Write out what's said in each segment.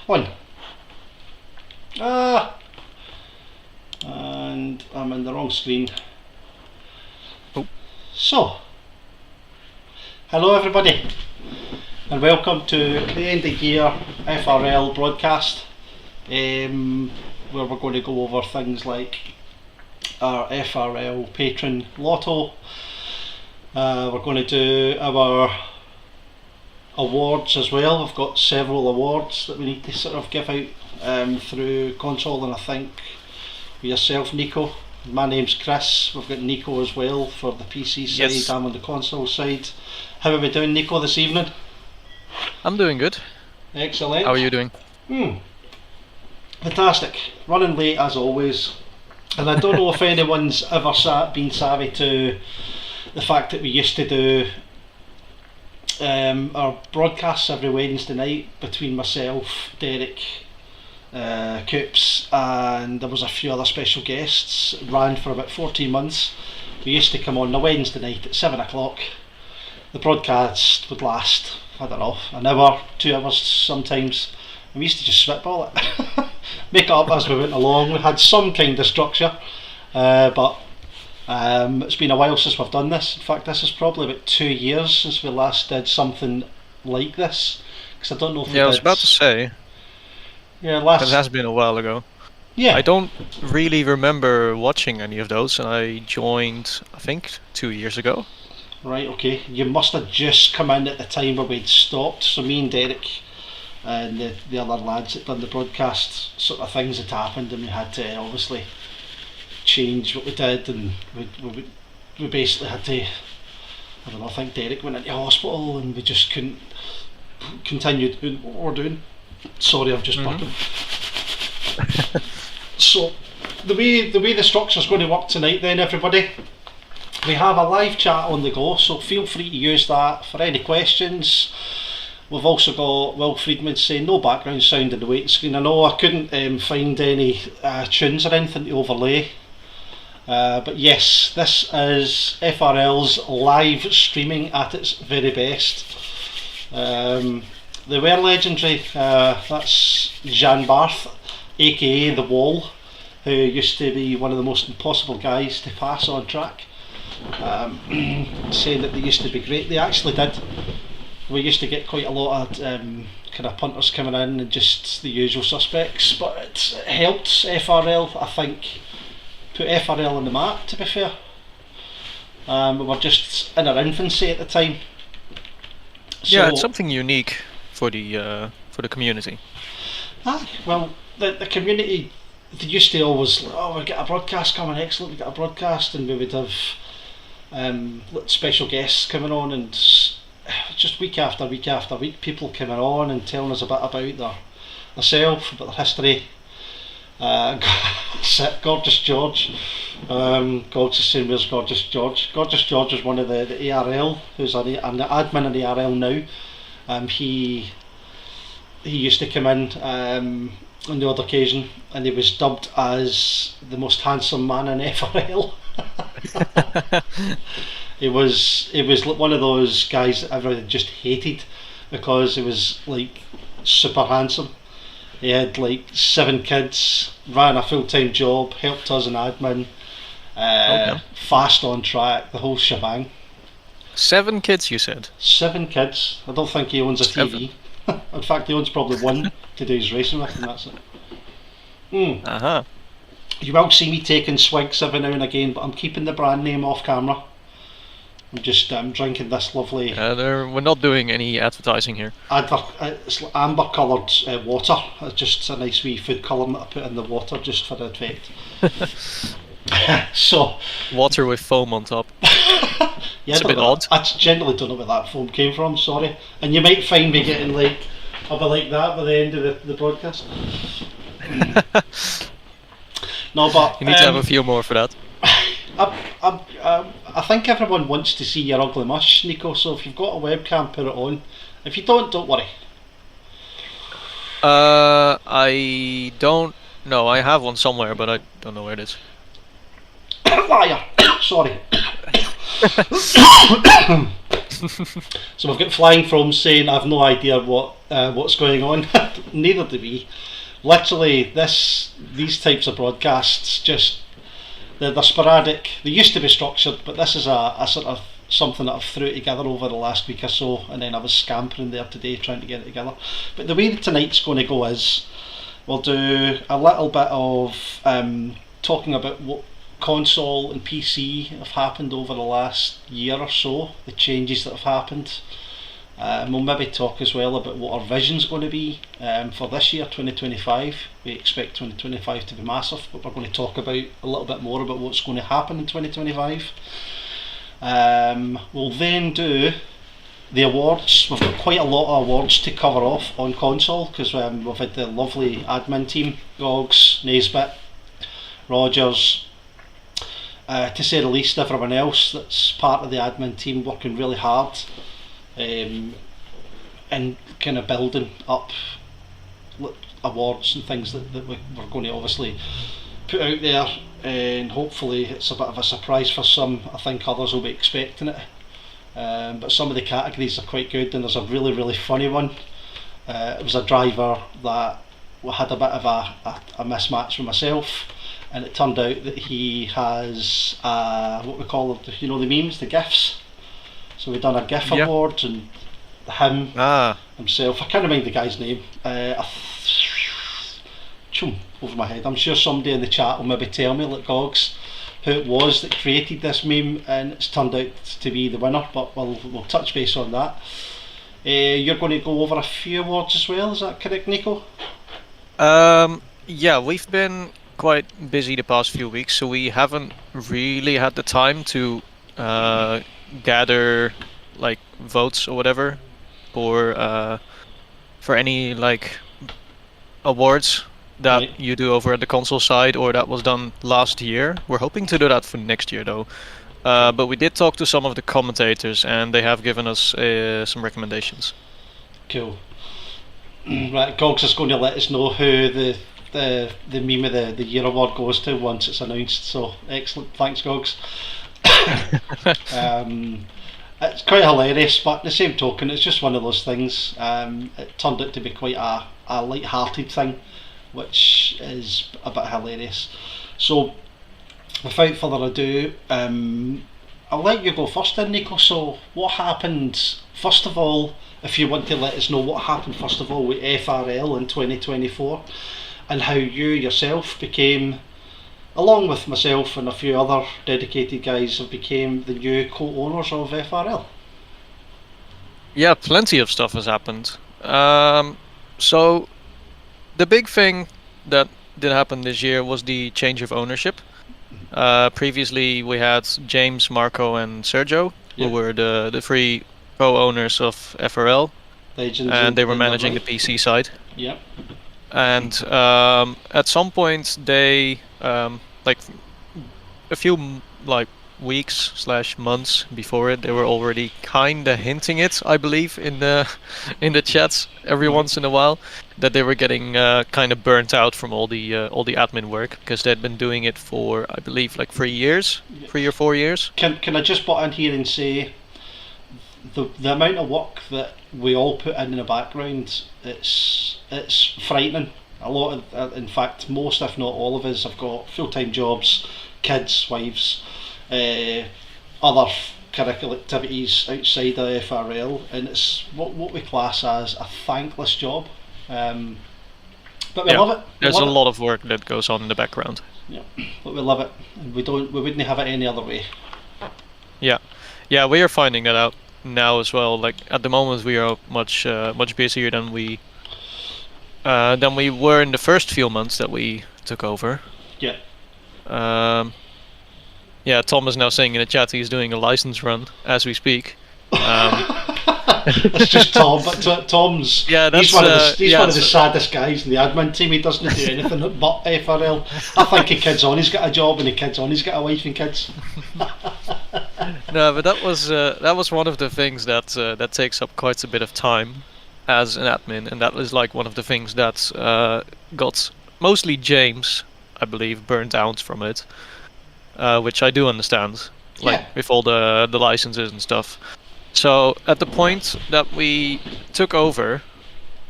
One. Ah! And I'm in the wrong screen. Oh. So, hello everybody, and welcome to the end of year FRL broadcast, where we're going to go over things like our FRL patron Lotto. We're going to do our awards as well. We've got several awards that we need to sort of give out through console, and I think with yourself, Nico. My name's Chris. We've got Nico as well for the PC side. Yes. I'm on the console side. How are we doing, Nico, this evening? I'm doing good. Excellent. How are you doing? Fantastic. Running late as always. And I don't know if anyone's ever been savvy to the fact that we used to do our broadcasts every Wednesday night between myself, Derek, Coops, and there was a few other special guests. It ran for about 14 months. We used to come on a Wednesday night at 7 o'clock. The broadcast would last, I don't know, an hour, 2 hours sometimes. And we used to just spitball it, make it up as we went along. We had some kind of structure, but it's been a while since we've done this. In fact, this is probably about 2 years since we last did something like this. Because I don't know if I was about to say. Yeah, last. It has been a while ago. Yeah. I don't really remember watching any of those, and I joined, I think, 2 years ago. Right, okay. You must have just come in at the time where we'd stopped. So me and Derek and the other lads that done the broadcast, sort of things had happened, and we had to obviously change what we did, and we basically had to, I don't know, I think Derek went into hospital and we just couldn't continue doing what we're doing. Sorry, I'm just burping. So the way the structure's going to work tonight then, everybody, we have a live chat on the go, so feel free to use that for any questions. We've also got Will Friedman saying no background sound in the waiting screen. I know I couldn't find any tunes or anything to overlay, but yes, this is FRL's live streaming at its very best. They were legendary. That's Jean Barth, aka The Wall, who used to be one of the most impossible guys to pass on track. Saying that they used to be great. They actually did. We used to get quite a lot of kind of punters coming in and just the usual suspects, but it helped FRL, I think, put FRL on the map, to be fair. We were just in our infancy at the time. So, Yeah, it's something unique for the community. Well, the community, they used to always, we get a broadcast coming, excellent, we get a broadcast, and we would have special guests coming on, and just week after week after week, people coming on and telling us a bit about themselves, about their history. Gorgeous George, God's the same as Gorgeous George. Gorgeous George is one of the ARL, who's an admin in the ARL now. He used to come in on the odd occasion, and he was dubbed as the most handsome man in FRL. He was one of those guys that everyone just hated because he was like super handsome. He had like 7 kids, ran a full-time job, helped us in admin, fast on track, the whole shebang. 7 kids, you said? 7 kids. I don't think he owns a TV. In fact, he owns probably one to do his racing with, and that's it. Uh-huh. You will see me taking swigs every now and again, but I'm keeping the brand name off camera. I'm just drinking this lovely... we're not doing any advertising here. It's amber coloured water. It's just a nice wee food colour that I put in the water just for the effect. So water with foam on top. Yeah, it's a bit odd. I generally don't know where that foam came from, sorry. And you might find me getting like a bit like that by the end of the broadcast. No, but you need to have a few more for that. I think everyone wants to see your ugly mush, Nico, so if you've got a webcam, put it on. If you don't worry. I don't know. I have one somewhere, but I don't know where it is. Liar! Sorry. So we've got Flying From saying, I've no idea what's going on. Neither do we. Literally, these types of broadcasts just they're sporadic. They used to be structured, but this is a sort of something that I've threw together over the last week or so, and then I was scampering there today trying to get it together. But the way that tonight's going to go is we'll do a little bit of talking about what console and PC have happened over the last year or so, the changes that have happened. We'll maybe talk as well about what our vision's going to be for this year, 2025. We expect 2025 to be massive, but we're going to talk about a little bit more about what's going to happen in 2025. We'll then do the awards. We've got quite a lot of awards to cover off on console because we've had the lovely admin team, Gogs, Naisbit, Rogers, to say the least, everyone else that's part of the admin team working really hard and kind of building up awards and things that we're going to obviously put out there, and hopefully it's a bit of a surprise for some. I think others will be expecting it, but some of the categories are quite good, and there's a really funny one. It was a driver that had a bit of a mismatch with myself, and it turned out that he has what we call it, the memes, the GIFs. So we've done a GIF award, and him himself, I can't remember the guy's name, over my head. I'm sure somebody in the chat will maybe tell me, like Gogs, who it was that created this meme, and it's turned out to be the winner, but we'll touch base on that. You're going to go over a few awards as well, is that correct, Nico? Yeah, we've been quite busy the past few weeks, so we haven't really had the time to gather like votes or whatever for any like awards that you do over at the console side, or that was done last year. We're hoping to do that for next year though. But we did talk to some of the commentators, and they have given us some recommendations. Cool. Right, Gogs is going to let us know who the meme of the year award goes to once it's announced. So excellent, thanks Gogs. It's quite hilarious, but at the same token, it's just one of those things. It turned out to be quite a light-hearted thing, which is a bit hilarious. So, without further ado, I'll let you go first then, Nico. So, what happened, first of all, if you want to let us know what happened first of all with FRL in 2024, and how you yourself became, along with myself and a few other dedicated guys, have became the new co-owners of FRL. Yeah, plenty of stuff has happened. So the big thing that did happen this year was the change of ownership. Previously we had James, Marco and Sergio, who were the three co-owners of FRL, and they were managing the PC side. Yeah. And at some point they like a few weeks/months before it, they were already kinda hinting it, I believe, in the chats every once in a while, that they were getting kind of burnt out from all the admin work, because they'd been doing it for, I believe, like 3 or 4 years. Can I just butt in here and say the amount of work that we all put in the background, it's frightening. A lot of, in fact, most if not all of us have got full-time jobs, kids, wives, other curricular activities outside of FRL, and it's what we class as a thankless job. But we love it. There's a lot of work that goes on in the background. Yeah, but we love it, and we wouldn't have it any other way. Yeah, we are finding that out now as well. Like at the moment, we are much busier than we were in the first few months that we took over. Yeah. Yeah, Tom is now saying in the chat he's doing a license run as we speak. It's just Tom, but Tom's he's one of the saddest guys in the admin team. He doesn't do anything but FRL. I think a kid's on, he's got a job, and a kid's on, he's got a wife and kids. No, but that was one of the things that takes up quite a bit of time as an admin, and that was like one of the things that got mostly James, I believe, burnt out from it, which I do understand, with all the licenses and stuff. So at the point that we took over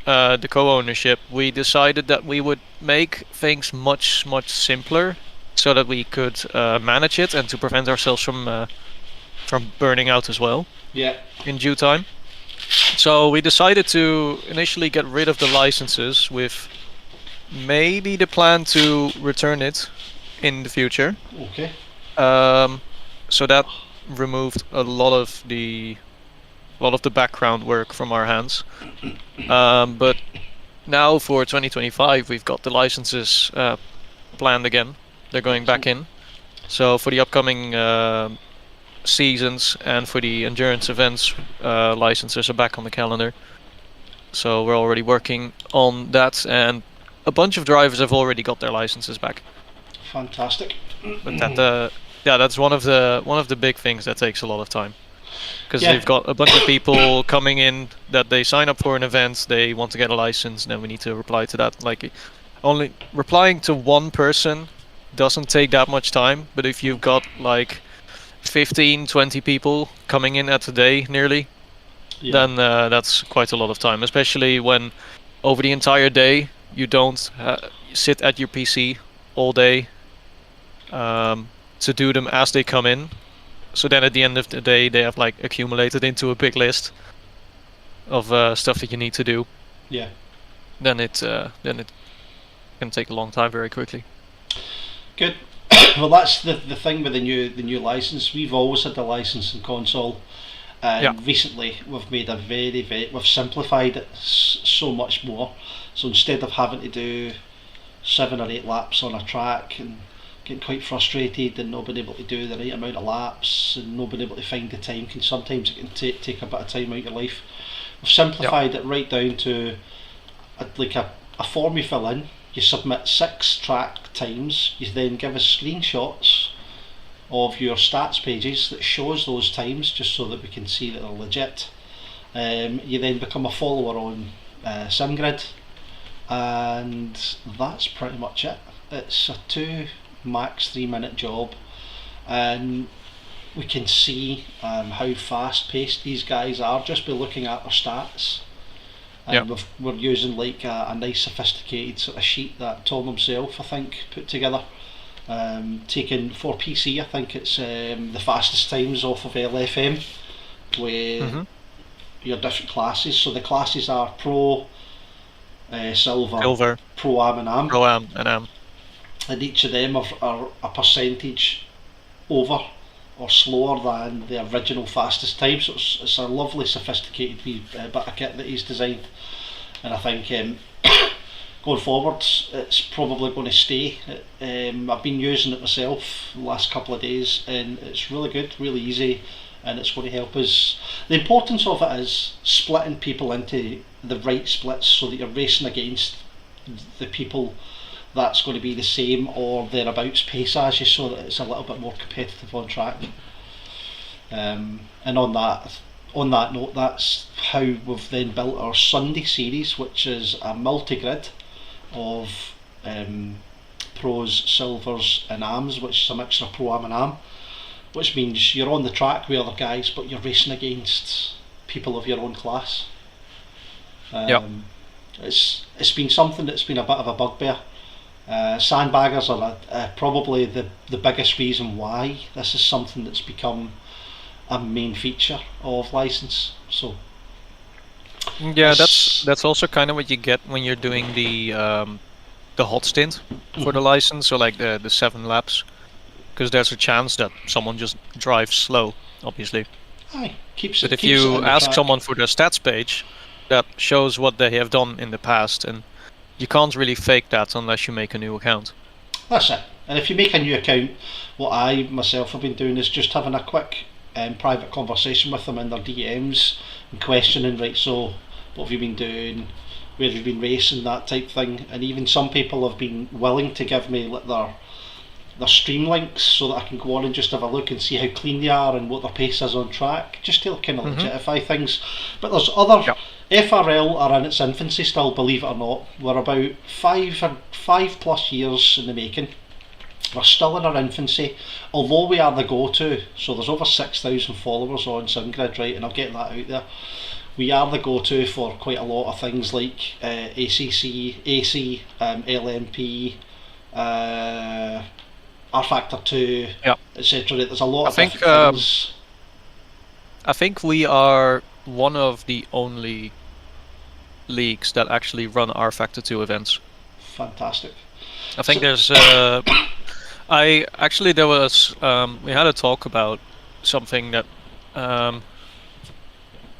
the co-ownership, we decided that we would make things much simpler, so that we could manage it and to prevent ourselves from burning out as well Yeah. in due time. So we decided to initially get rid of the licenses, with maybe the plan to return it in the future. Okay. So that removed a lot of the background work from our hands. But now for 2025, we've got the licenses planned again. They're going back in. So for the upcoming seasons and for the endurance events, licenses are back on the calendar. So we're already working on that, and a bunch of drivers have already got their licenses back. Fantastic. But that, that's one of the big things that takes a lot of time, because Yeah. they've got a bunch of people coming in that they sign up for an event, they want to get a license, then we need to reply to that. Like, only replying to one person doesn't take that much time, but if you've got like 15, 20 people coming in at a day nearly, Yeah. then that's quite a lot of time, especially when over the entire day you don't sit at your PC all day to do them as they come in. So then at the end of the day, they have like accumulated into a big list of stuff that you need to do. Yeah. Then it can take a long time very quickly. Good. Well, that's the thing with the new license. We've always had the licensing console, and Yeah. recently we've made we've simplified it so much more. So instead of having to do 7 or 8 laps on a track and getting quite frustrated and not being able to do the right amount of laps and not being able to find the time, can sometimes it can take a bit of time out of your life. We've simplified it right down to a form you fill in. You submit 6 track times. You then give us screenshots of your stats pages that shows those times, just so that we can see that they're legit. You then become a follower on SimGrid, and that's pretty much it. It's a 2 max 3 minute job, and we can see how fast paced these guys are just by looking at their stats. And we're using like a nice sophisticated sort of sheet that Tom himself, I think, put together. Taken for PC, I think it's the fastest times off of LFM with your different classes. So the classes are Pro, Silver, Pro Am and Am. Pro Am and Am. And each of them are a percentage over or slower than the original fastest time. So it's a lovely sophisticated wee bit of kit that he's designed, and I think going forward it's probably going to stay. I've been using it myself the last couple of days, and it's really good, really easy, and it's going to help us. The importance of it is splitting people into the right splits so that you're racing against the people that's going to be the same or thereabouts pace as you, so that it's a little bit more competitive on track. And on that note, that's how we've then built our Sunday series, which is a multi-grid of pros, silvers and ams, which is a mixture of pro, am and am, which means you're on the track with other guys, but you're racing against people of your own class. It's been something that's been a bit of a bugbear. Sandbaggers are probably the biggest reason why this is something that's become a main feature of license. So yeah, that's also kind of what you get when you're doing the hot stint for the license, so like the 7 laps, because there's a chance that someone just drives slow, obviously. Aye, but if you ask someone for their stats page, that shows what they have done in the past, and you can't really fake that unless you make a new account. That's it. And if you make a new account, what I myself have been doing is just having a quick private conversation with them in their DMs and questioning, right, so what have you been doing, where have you been racing, that type thing. And even some people have been willing to give me their stream links so that I can go on and just have a look and see how clean they are and what their pace is on track, just to kind of legitify things. But there's other FRL are in its infancy still, believe it or not. We're about 5+ years in the making. we're still in our infancy, although we are the go-to. So there's over 6,000 followers on SimGrid, right? And I'll get that out there. We are the go-to for quite a lot of things like ACC, AC, LMP, R Factor 2, Yeah. etc. There's a lot of think, different things. I think we are one of the only leagues that actually run R Factor 2 events. Fantastic. I think So- there's there was we had a talk about something that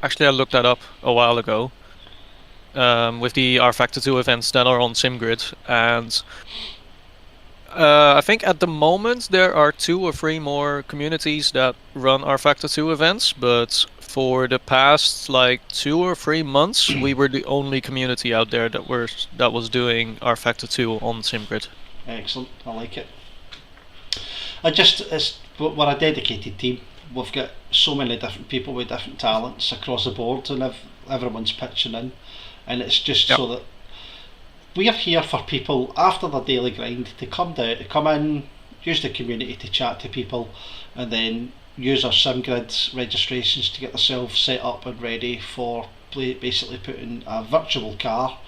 actually I looked that up a while ago with the R Factor 2 events that are on SimGrid, and I think at the moment there are 2 or 3 more communities that run R Factor 2 events, but for the past like 2 or 3 months we were the only community out there that was doing R Factor 2 on SimGrid. Excellent, I like it. We're a dedicated team. We've got so many different people with different talents across the board, and everyone's pitching in, and it's just so that we are here for people after their daily grind to come in, use the community to chat to people, and then use our SimGrid registrations to get themselves set up and ready for basically putting a virtual car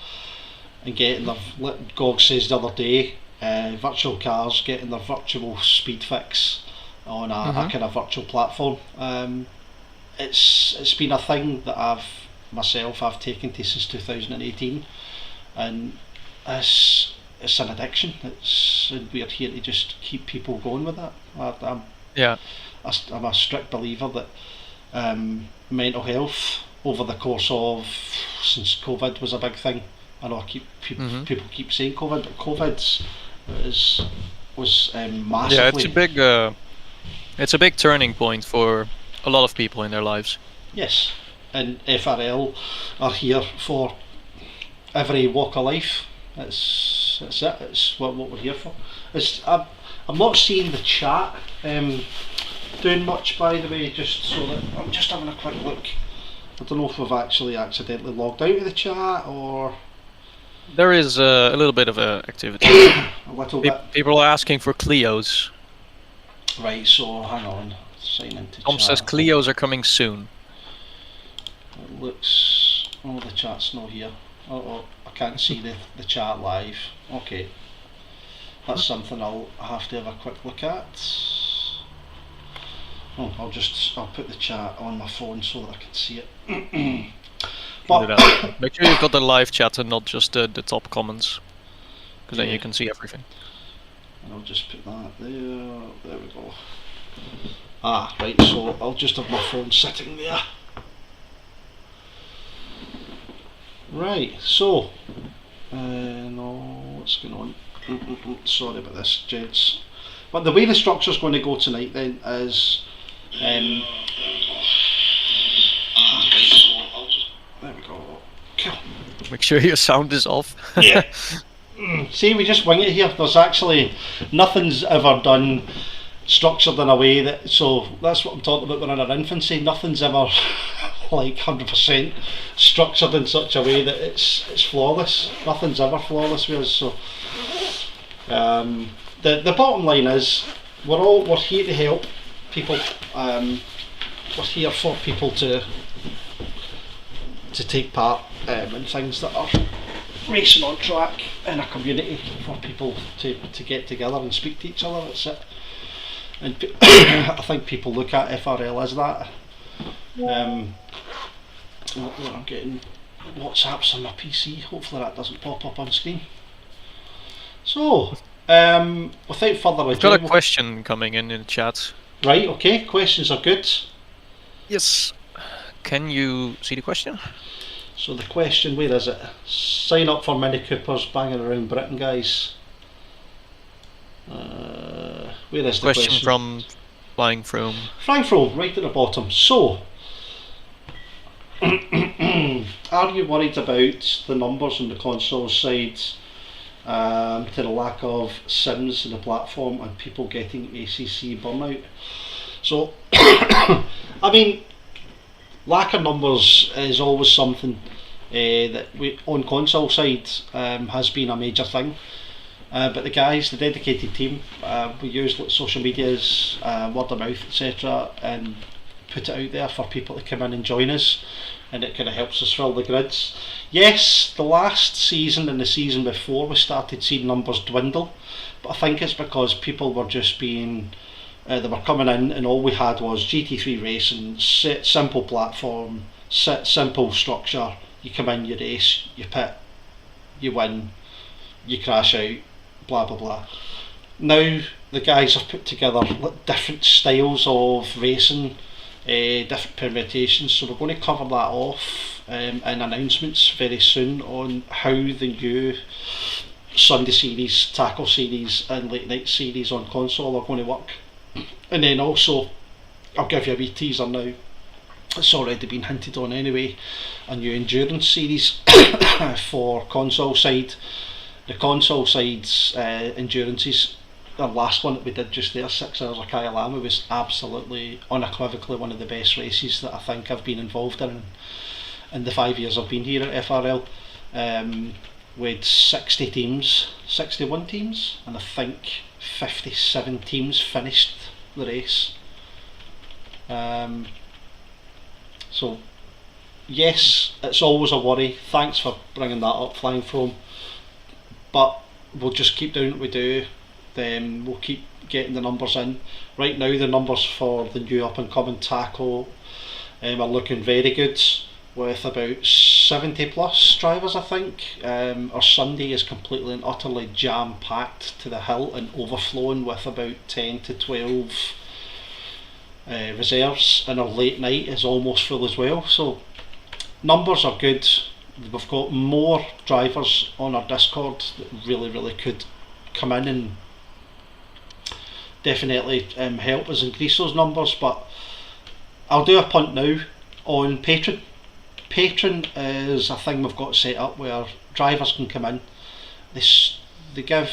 and getting their, like Gog says the other day, virtual cars getting their virtual speed fix on a kind of virtual platform. It's been a thing that I've taken to since 2018, and it's an addiction. And we're here to just keep people going with that. I'm a strict believer that mental health over the course of, since COVID was a big thing. I know people keep saying COVID, but COVID was massively. Yeah, it's a big turning point for a lot of people in their lives. Yes, and FRL are here for every walk of life. It's it. It's what we're here for. I'm not seeing the chat doing much, by the way. Just so that I'm just having a quick look. I don't know if we've actually accidentally logged out of the chat or. There is a little bit of activity. A little bit. People are asking for Clios. Right, so hang on. Sign into Tom chat. says Clios are coming soon. It looks. Oh, the chat's not here. Oh, I can't see the chat live. Okay. That's something I'll have to have a quick look at. Oh, I'll put the chat on my phone so that I can see it. But make sure you've got the live chat and not just the top comments, because then you can see everything. And I'll just put that there. There we go. Ah, right. So I'll just have my phone sitting there. Right. So, no, what's going on? Sorry about this, gents. But the way the structure's going to go tonight then is. There we go. Cool. Make sure your sound is off. Yeah. See, we just wing it here. There's actually nothing's ever done structured in a way that. So that's what I'm talking about. We're in our infancy. Nothing's ever like 100% structured in such a way that it's flawless. Nothing's ever flawless with us. So the bottom line is we're here to help people. We're here for people to take part in things that are racing on track in a community, for people to get together and speak to each other. That's it. And I think people look at FRL as that. I'm getting WhatsApps on my PC. Hopefully that doesn't pop up on screen. So, without further ado, I've got a question coming in the chat. Right, okay, questions are good. Yes. Can you see the question? So the question, where is it? Sign up for Mini Coopers banging around Britain, guys. Where is the question? From Flying From. Flying From, right at the bottom. So, are you worried about the numbers on the console side, to the lack of sims in the platform and people getting ACC burnout? So, I mean, lack of numbers is always something that we on console side has been a major thing. But the guys, the dedicated team, we use social medias, word of mouth, etc., and put it out there for people to come in and join us, and it kind of helps us fill the grids. Yes, the last season and the season before we started seeing numbers dwindle, but I think it's because people were just being, they were coming in and all we had was GT3 racing, simple platform, simple structure. You come in, you race, you pit, you win, you crash out, blah blah blah. Now the guys have put together different styles of racing, different permutations, so we're going to cover that off in announcements very soon on how the new Sunday series, tackle series and late night series on console are going to work. And then also, I'll give you a wee teaser now, it's already been hinted on anyway, a new endurance series for console side. The console side's endurances, the last one that we did just there, 6 hours of Kyalama, was absolutely unequivocally one of the best races that I think I've been involved in the 5 years I've been here at FRL. With 60 teams, 61 teams, and I think 57 teams finished the race. So yes, it's always a worry. Thanks for bringing that up, Flying Foam. But we'll just keep doing what we do. Then we'll keep getting the numbers in. Right now, the numbers for the new up and coming tackle are looking very good, with about 70 plus drivers, I think. Our Sunday is completely and utterly jam packed to the hilt and overflowing with about 10 to 12 reserves, and our late night is almost full as well. So numbers are good. We've got more drivers on our Discord that really could come in and definitely help us increase those numbers. But I'll do a punt now on Patreon. Patreon is a thing we've got set up where drivers can come in. They give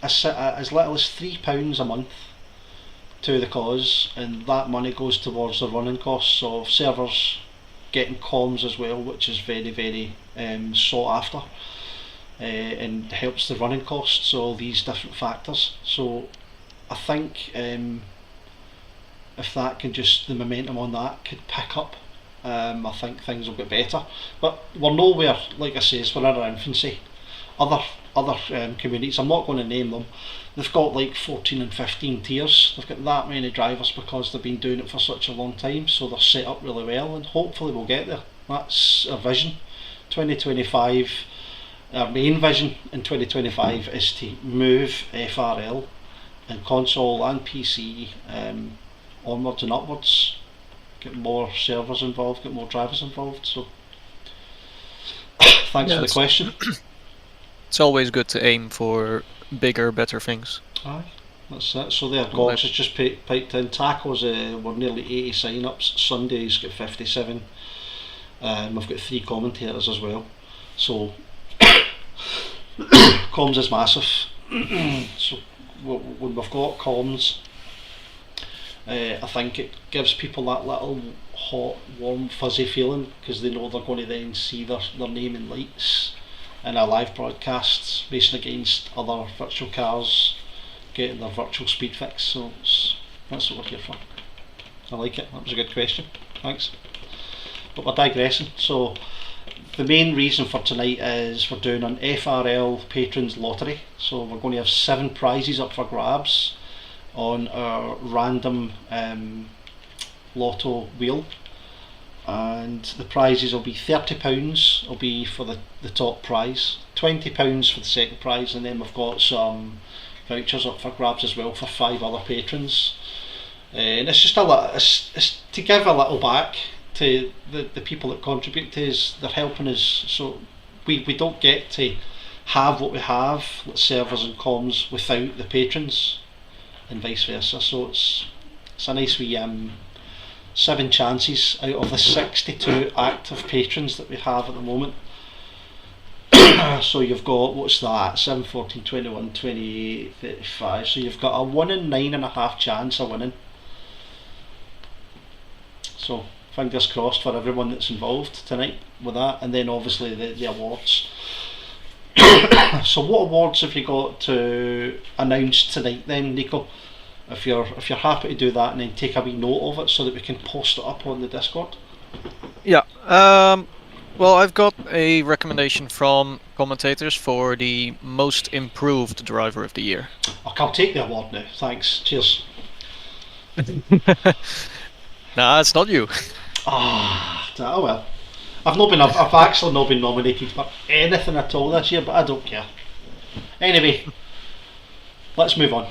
as little as £3 a month to the cause, and that money goes towards the running costs of servers, getting comms as well, which is very sought after, and helps the running costs, so all these different factors. So I think if that can just, the momentum on that could pick up, I think things will get better. But we're nowhere, like I say, we're in our infancy. Other communities, I'm not going to name them, they've got like 14 and 15 tiers. They've got that many drivers because they've been doing it for such a long time, so they're set up really well, and hopefully we'll get there. That's our vision. 2025, our main vision in 2025 is to move FRL and console and PC onwards and upwards, get more servers involved, get more drivers involved. So thanks for the question. It's always good to aim for bigger, better things. Aye, that's it. So there, Gox has just piped in. Tackles, we're nearly 80 sign-ups. Sunday's got 57. We've got 3 commentators as well. So comms is massive. So when we've got comms, I think it gives people that little hot, warm, fuzzy feeling, because they know they're going to then see their name in lights in our live broadcasts, racing against other virtual cars, getting their virtual speed fix. So that's what we're here for. I like it. That was a good question. Thanks. But we're digressing. So the main reason for tonight is we're doing an FRL Patrons Lottery. So we're going to have 7 prizes up for grabs on our random Lotto wheel, and the prizes will be £30 will be for the top prize, £20 for the second prize, and then we've got some vouchers up for grabs as well for 5 other patrons. And it's just it's to give a little back to the people that contribute to us. They're helping us, so we don't get to have what we have, like servers and comms, without the patrons, and vice versa. So it's a nice wee 7 chances out of the 62 active patrons that we have at the moment. So you've got, what's that, 7, 14, 21, 28, 35, so you've got a 1 in 9.5 chance of winning. So fingers crossed for everyone that's involved tonight with that, and then obviously the awards. So what awards have you got to announce tonight then, Nico? If you're happy to do that, and then take a wee note of it so that we can post it up on the Discord. Yeah. Well, I've got a recommendation from commentators for the most improved driver of the year. I'll take the award now. Thanks. Cheers. Nah, it's not you. Oh well. I've actually not been nominated for anything at all this year, but I don't care. Anyway, let's move on.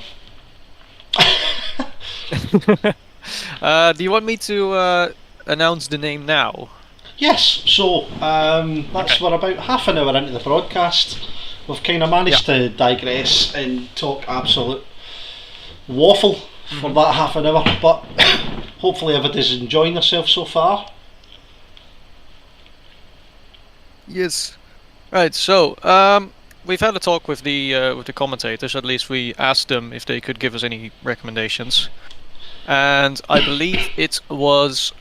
Do you want me to announce the name now? Yes, so that's we're about half an hour into the broadcast. We've kind of managed to digress and talk absolute waffle for that half an hour, but hopefully everybody's enjoying themselves so far. Yes. Right. So we've had a talk with the commentators. At least we asked them if they could give us any recommendations, and I believe it was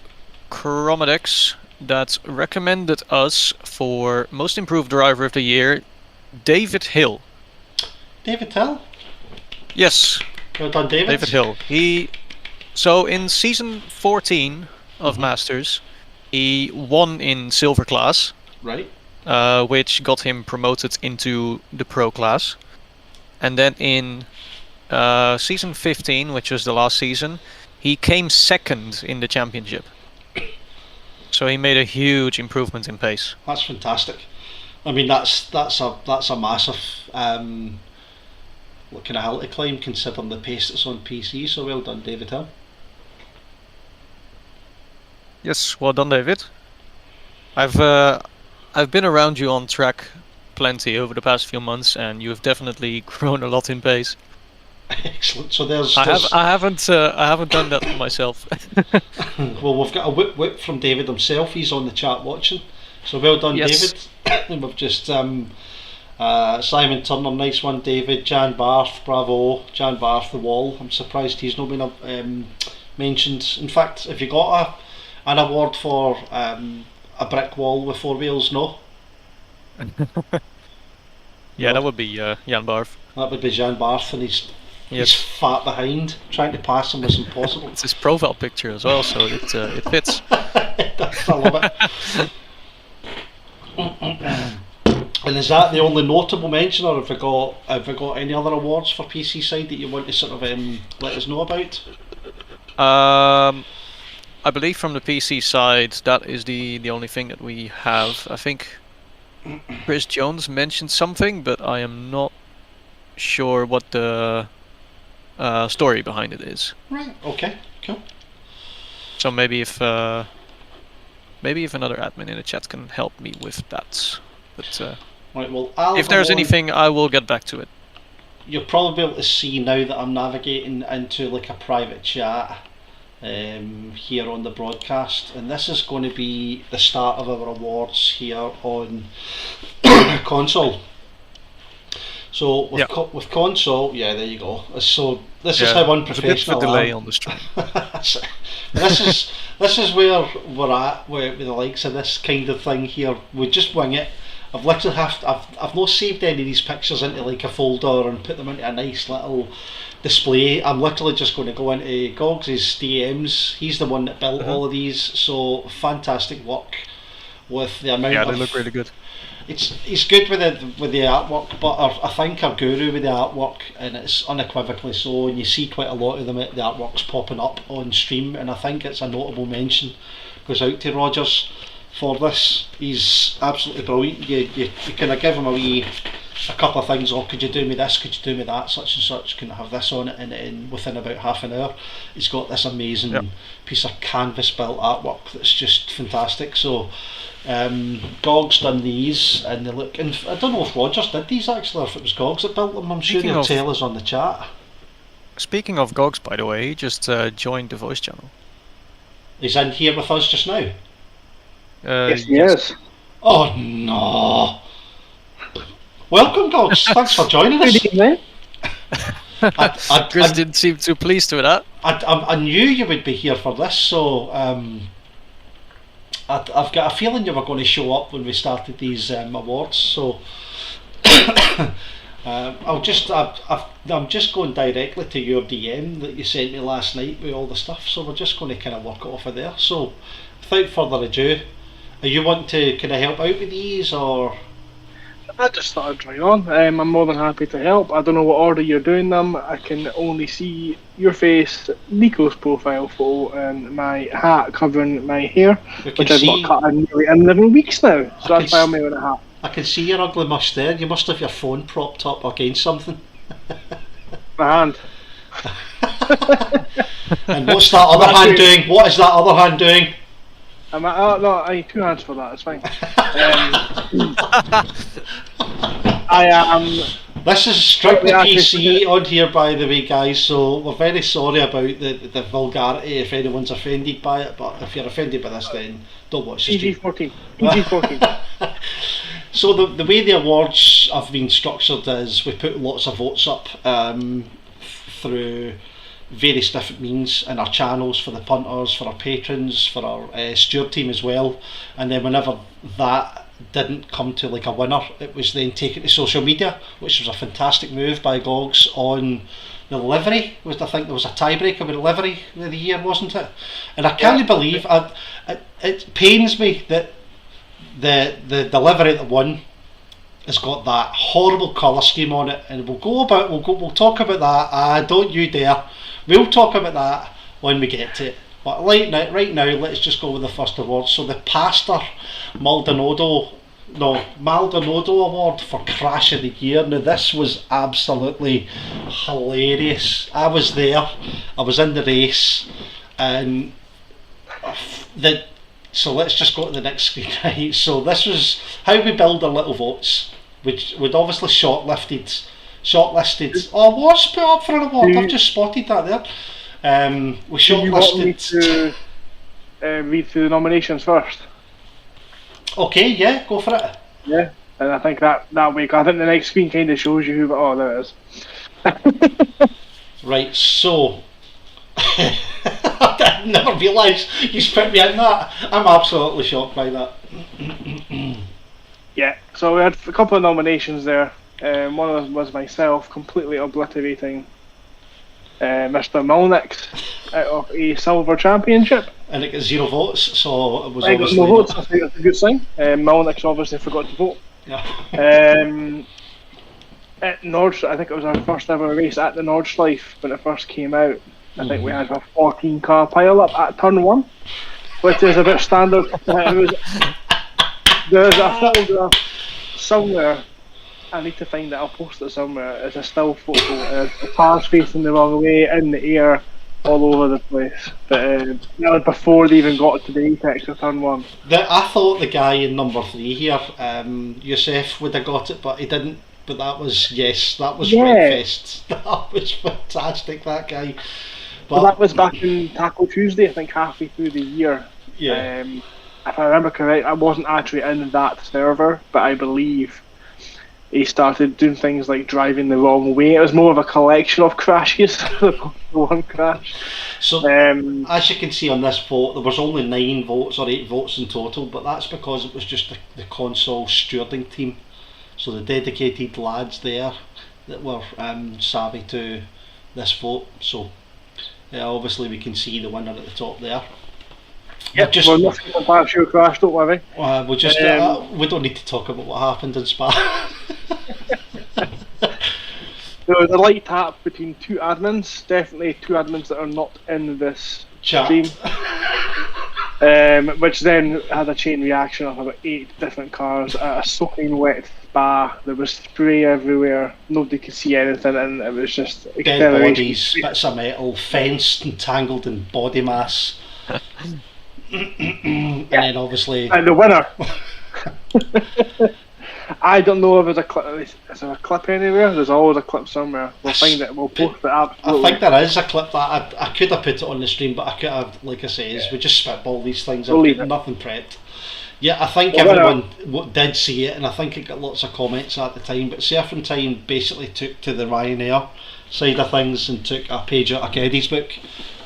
Chromadex that recommended us for most improved driver of the year, David Hill. David Hill? Yes. Well done, David. David Hill. So in season 14 of Masters, he won in silver class. Right. Which got him promoted into the pro class. And then in season 15, which was the last season, he came second in the championship. So he made a huge improvement in pace. That's fantastic. I mean, that's a massive kind of hill to climb, considering the pace that's on PC. So well done, David Hill. Yes, well done, David. I've been around you on track plenty over the past few months, and you have definitely grown a lot in pace. Excellent. So there's I haven't done that myself. Well, we've got a whip from David himself. He's on the chat watching. So well done, Yes. David. And we've just Simon Turner, nice one, David. Jan Barth, bravo. Jan Barth, the wall. I'm surprised he's not been mentioned. In fact, have you got an award for a brick wall with four wheels? No. Yeah, No. that would be Jan Barth. That would be Jan Barth, and he's Yes. fat behind. Trying to pass him was impossible. It's his profile picture as well, so it fits. I love it. And is that the only notable mention, or have we got any other awards for PC side that you want to sort of let us know about? I believe from the PC side, that is the only thing that we have. I think Chris Jones mentioned something, but I am not sure what the story behind it is. Right. Okay. Cool. So maybe if another admin in the chat can help me with that. But Right. Well, if there's anything, I will get back to it. you'll probably be able to see now that I'm navigating into like a private chat here on the broadcast, and this is going to be the start of our awards here on console. So with console, yeah, there you go. So this is how unprofessional There's a bit of a delay I am. on the stream. This is where we're at with the likes of this kind of thing here. We just wing it. I've literally I've not saved any of these pictures into like a folder and put them into a nice little display. I'm literally just going to go into Gogs' DMs. He's the one that built all of these, so fantastic work with the amount of... Yeah, they look really good. He's good with the artwork, but I think our guru with the artwork, and it's unequivocally so, and you see quite a lot of them, the artwork's popping up on stream, and I think it's a notable mention. Goes out to Rogers for this. He's absolutely brilliant. You kind of give him a couple of things. Oh, could you do me this? Could you do me that? Such and such. Can I have this on it? And within about half an hour, he's got this amazing piece of canvas built artwork that's just fantastic. So, Gog's done these, and they look. And I don't know if Rogers did these actually, or if it was Gogs that built them. I'm sure they'll tell us on the chat. Speaking of Gogs, by the way, he just joined the voice channel. He's in here with us just now. Yes. Oh no! Welcome, Gogs. Thanks for joining us. Good evening. Chris didn't seem too pleased with that. I knew you would be here for this, so I've got a feeling you were going to show up when we started these awards. So I'm just going directly to your DM that you sent me last night with all the stuff, so we're just going to kind of work it off of there. So, without further ado, are you wanting to kind of help out with these, or? I just thought I'd try on. I'm more than happy to help. I don't know what order you're doing them. I can only see your face, Nico's profile photo, and my hat covering my hair, which I've not cut in nearly 11 weeks now. So that's why I'm wearing a hat. I can see your ugly mush there. You must have your phone propped up against something. My hand. And what's that other hand doing? What is that other hand doing? No, I need 2 hands for that, it's fine. I am... This is strictly PC on here, by the way, guys, so we're very sorry about the vulgarity if anyone's offended by it, but if you're offended by this, then don't watch the stream. PG-14. PG-14. So the way the awards have been structured is we put lots of votes up through various different means in our channels, for the punters, for our patrons, for our steward team as well, and then whenever that didn't come to like a winner, it was then taken to social media, which was a fantastic move by Gogs on the livery. I think there was a tiebreaker with the livery of the year, wasn't it? And I can't believe it pains me that the livery that won has got that horrible colour scheme on it, and we'll talk about that. Don't you dare. We'll talk about that when we get to it. But right now, let's just go with the first award. So the Pastor Maldonado Award for Crash of the Year. Now this was absolutely hilarious. I was there. I was in the race, and so let's just go to the next screen. Right. So this was how we build our little votes, which would obviously shortlisted. Oh, was put up for an award. I've just spotted that there. We shortlisted. You want me to read through the nominations first? Okay, yeah, go for it. Yeah, and I think that week, I think the next screen kind of shows you who. Oh, there it is. Right, so I never realised you put me in that. I'm absolutely shocked by that. Yeah, so we had a couple of nominations there. One of them was myself, completely obliterating Mr. Malnix out of a silver championship. And it got 0 votes, so it was I obviously... got no votes, I think that's a good sign. Malnix obviously forgot to vote. Yeah. At Nord, I think it was our first ever race at the Nordschleife when it first came out. I think we had a 14 car pile up at turn 1, which is a bit standard. There's a photograph somewhere. I need to find it. I'll post it somewhere. It's a still photo. The cars facing the wrong way, in the air, all over the place. But that was before they even got to the apex of turn 1. I thought the guy in number 3 here, Youssef, would have got it, but he didn't. But that was Redfest. That was fantastic. That guy. But that was back in Tackle Tuesday. I think halfway through the year. Yeah. If I remember correct, I wasn't actually in that server, but I believe he started doing things like driving the wrong way. It was more of a collection of crashes than one crash. So, as you can see on this vote, there was only 9 votes or 8 votes in total, but that's because it was just the console stewarding team. So the dedicated lads there that were savvy to this vote. So obviously we can see the winner at the top there. Yep, we're nothing about your crash, don't worry. We just we don't need to talk about what happened in Spa. There was a light tap between 2 admins, definitely 2 admins that are not in this chat stream, which then had a chain reaction of about 8 different cars at a soaking wet Spa. There was spray everywhere, nobody could see anything, and it was just dead bodies, bits of metal, fenced and tangled in body mass. And then obviously... And the winner! I don't know if there's a clip. Is there a clip anywhere? There's always a clip somewhere. We'll find it. We'll post it. Absolutely. I think there is a clip that I could have put it on the stream, but I could have, like I say, we just spitball these things. I've got nothing prepped. Yeah, I think everyone did see it, and I think it got lots of comments at the time. But Serpentine basically took to the Ryanair side of things and took a page out of Keddy's book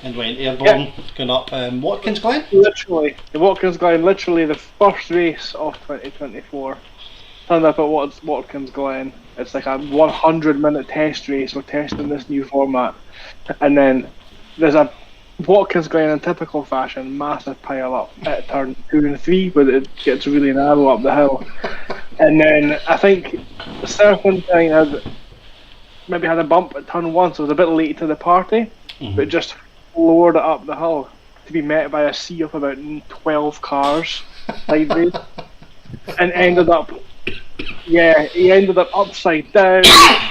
and went airborne, going up Watkins Glen. Literally, the Watkins Glen, literally the first race of 2024. turned up at Watkins Glen. It's like a 100-minute test race. We're testing this new format, and then there's a Watkins Glen in typical fashion, massive pile up at turn 2 and 3, but it gets really narrow up the hill. And then I think the Serpentine maybe had a bump at turn 1, so it was a bit late to the party, but just lowered it up the hill to be met by a sea of about 12 cars sideways, and ended up. Yeah, he ended up upside down.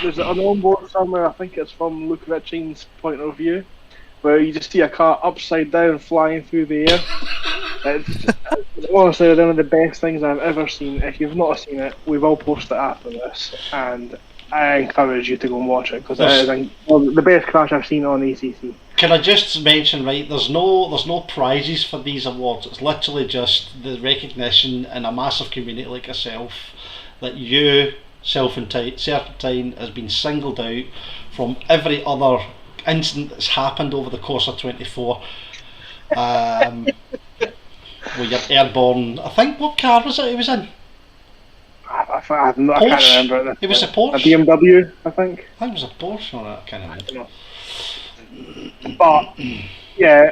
There's an onboard somewhere, I think it's from Luke Ritchie's point of view, where you just see a car upside down flying through the air. It's honestly one of the best things I've ever seen. If you've not seen it, we will post it after this, and I encourage you to go and watch it, because it is the best crash I've seen on ACC. Can I just mention, right, there's no prizes for these awards. It's literally just the recognition in a massive community like yourself that you, Serpentine, has been singled out from every other incident that's happened over the course of 24. Where you're airborne. I think, what car was it he was in? I can't remember. It was a Porsche. A BMW, I think. I think it was a Porsche, or I can't remember. But yeah,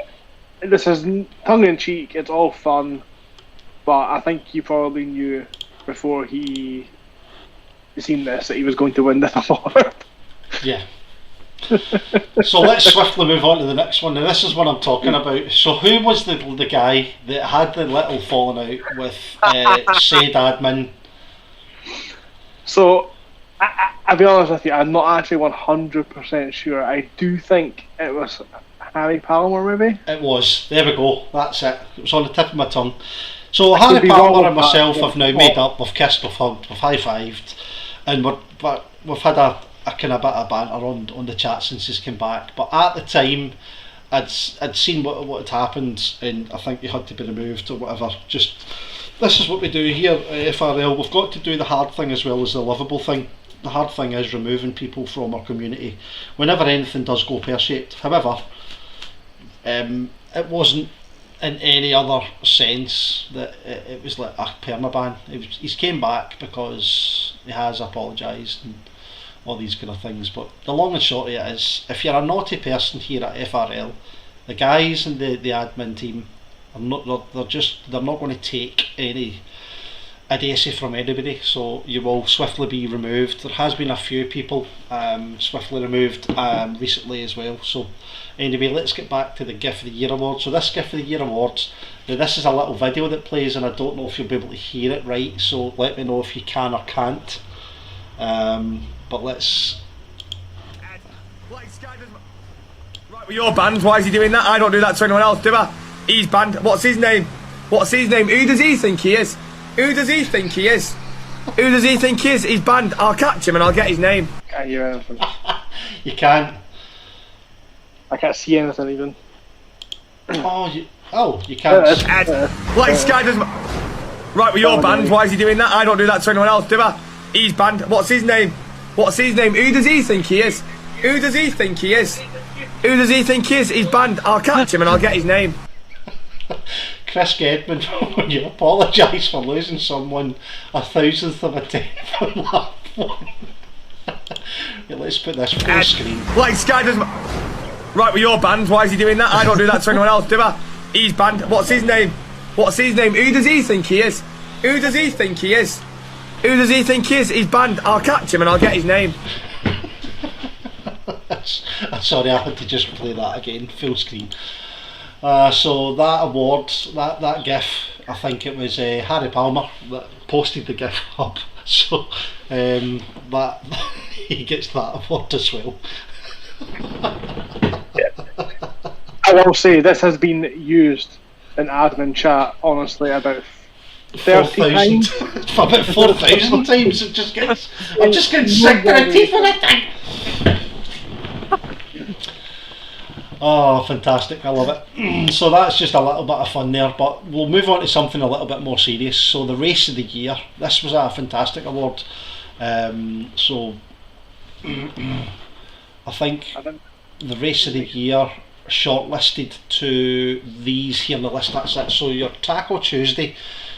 this is tongue in cheek. It's all fun, but I think you probably knew before he seen this that he was going to win this award. Yeah. So let's swiftly move on to the next one. Now this is what I'm talking about. So who was the guy that had the little falling out with said admin? So I'll be honest with you, I'm not actually 100% sure. I do think it was Harry Palmer, maybe? It was. There we go. That's it. It was on the tip of my tongue. So Harry Palmer and myself have now made up. We've kissed, we've hugged, we've high-fived, and we've had a kind of bit of banter on the chat since he's come back. But at the time, I'd seen what had happened, and I think he had to be removed or whatever. Just, this is what we do here at FRL. We've got to do the hard thing as well as the lovable thing. The hard thing is removing people from our community whenever anything does go pear-shaped. However, it wasn't in any other sense that it was like a permaban. He's came back because he has apologised and all these kind of things. But the long and short of it is, if you're a naughty person here at FRL, the guys and the admin team are not. They're not going to take any adhesive from anybody, so you will swiftly be removed. There has been a few people swiftly removed recently as well. So anyway, let's get back to the GIF of the Year award. So this GIF of the Year awards, now this is a little video that plays, and I don't know if you'll be able to hear it right, so let me know if you can or can't. But let's... Right, well, you're banned. Why is he doing that? I don't do that to anyone else, do I? He's banned. What's his name? What's his name? Who does he think he is? Who does he think he is? Who does he think he is? He's banned. I'll catch him and I'll get his name. Can't hear anything. You can't. I can't see anything even. You can't. Like Sky does. Right, well, you're banned. Why is he doing that? I don't do that to anyone else, do I? He's banned. What's his name? What's his name? Who does he think he is? Who does he think he is? Who does he think he is? He's banned. I'll catch him and I'll get his name. Chris Gedman, when you apologise for losing someone 1,000th of a tenth on lap one. Yeah, let's put this full screen. Like Sky does. Right, well, you're banned. Why is he doing that? I don't do that to anyone else, do I? He's banned. What's his name? What's his name? Who does he think he is? Who does he think he is? Who does he think he is? He's banned. I'll catch him and I'll get his name. Sorry, I had to just play that again, full screen. So that award, that GIF, I think it was Harry Palmer that posted the GIF up. So that he gets that award as well. I will say this has been used in admin chat honestly about 30 times. For about 4,000 times. I'm just getting sick to the teeth of that thing. Oh, fantastic, I love it. So that's just a little bit of fun there, but we'll move on to something a little bit more serious. So the Race of the Year, this was a fantastic award. So I think the Race of the Year shortlisted to these here on the list, that's it. So your Taco Tuesday,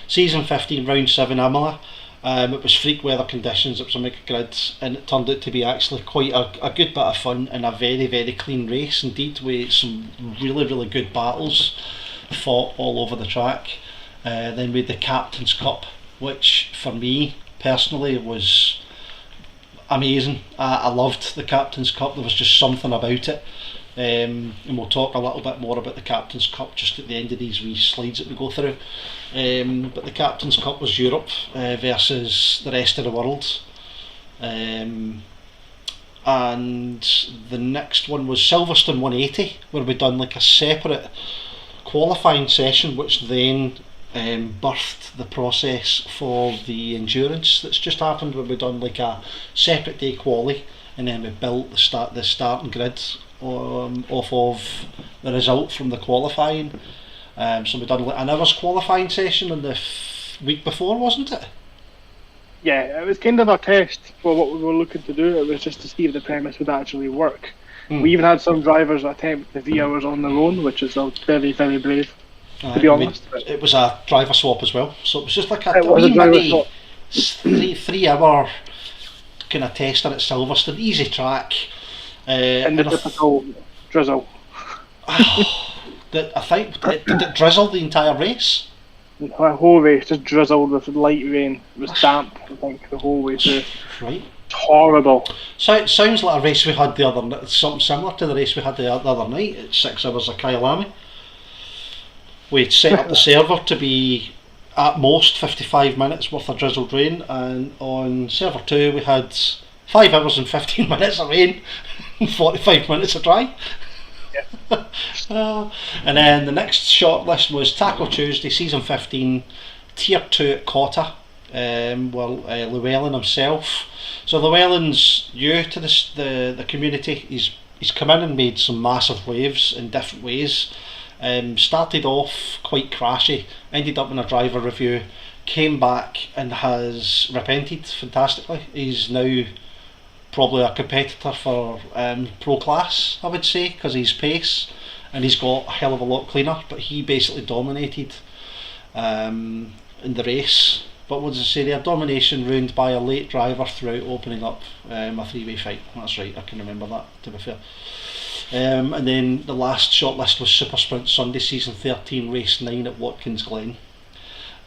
Season 15, Round 7 Imola, It was freak weather conditions, it was a mega grid, and it turned out to be actually quite a good bit of fun and a very, very clean race indeed, with some really, really good battles fought all over the track. Then we had the Captain's Cup, which for me personally was amazing. I loved the Captain's Cup. There was just something about it. And we'll talk a little bit more about the Captain's Cup just at the end of these wee slides that we go through. But the Captain's Cup was Europe versus the rest of the world. And the next one was Silverstone 180, where we done like a separate qualifying session, which then birthed the process for the endurance that's just happened, where we done like a separate day quali, and then we built the starting grid off of the result from the qualifying. So we done like an hour's qualifying session on the week before, wasn't it? Yeah, it was kind of a test for what we were looking to do. It was just to see if the premise would actually work. We even had some drivers attempt the V-hours on their own, which is very, very brave, to be honest. It was a driver swap as well, so it was just like a driver swap. 3 hour kind of testing at Silverstone, easy track. And the typical drizzle. I think did it drizzle the entire race? The whole race just drizzled with light rain. It was damp, I think, the whole way through. Right. It's horrible. So it sounds like a race we had the other night, something similar to the race we had the other night at 6 hours of Kyalami. We set up the server to be at most 55 minutes worth of drizzled rain, and on server 2 we had 5 hours and 15 minutes of rain and 45 minutes of dry. Yeah. And then the next shortlist was Taco Tuesday, season 15, tier 2 at Cotta. Llewellyn himself. So Llewellyn's new to the community. He's come in and made some massive waves in different ways. Started off quite crashy, ended up in a driver review, came back and has repented fantastically. He's now probably a competitor for pro class, I would say, because he's pace and he's got a hell of a lot cleaner, but he basically dominated in the race. But what does it say there? Domination ruined by a late driver throughout opening up a three-way fight. That's right, I can remember that, to be fair. And then the last shortlist was Super Sprint Sunday, season 13, race 9 at Watkins Glen.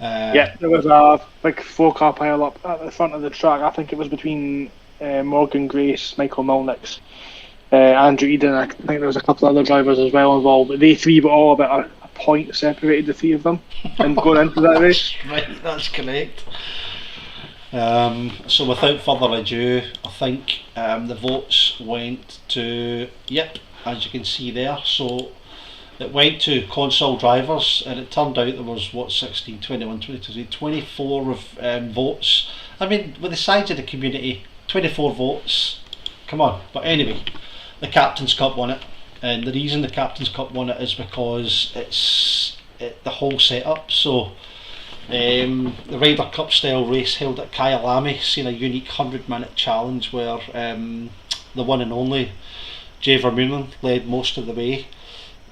Yeah, there was a big 4-car pile up at the front of the track. I think it was between Morgan Grace, Michael Milnick's, Andrew Eden. I think there was a couple of other drivers as well involved, but they three were all about a point separated the three of them and going into that race. Right, that's correct. So without further ado, I think the votes went to, yep, as you can see there, so it went to console drivers, and it turned out there was 16, 21, 22, 24 of votes. I mean, with the size of the community, 24 votes, come on. But anyway, the Captain's Cup won it, and the reason the Captain's Cup won it is because it's the whole setup. So the Ryder Cup style race held at Kyalami seen a unique 100-minute challenge where the one and only Jay Vermeulen led most of the way,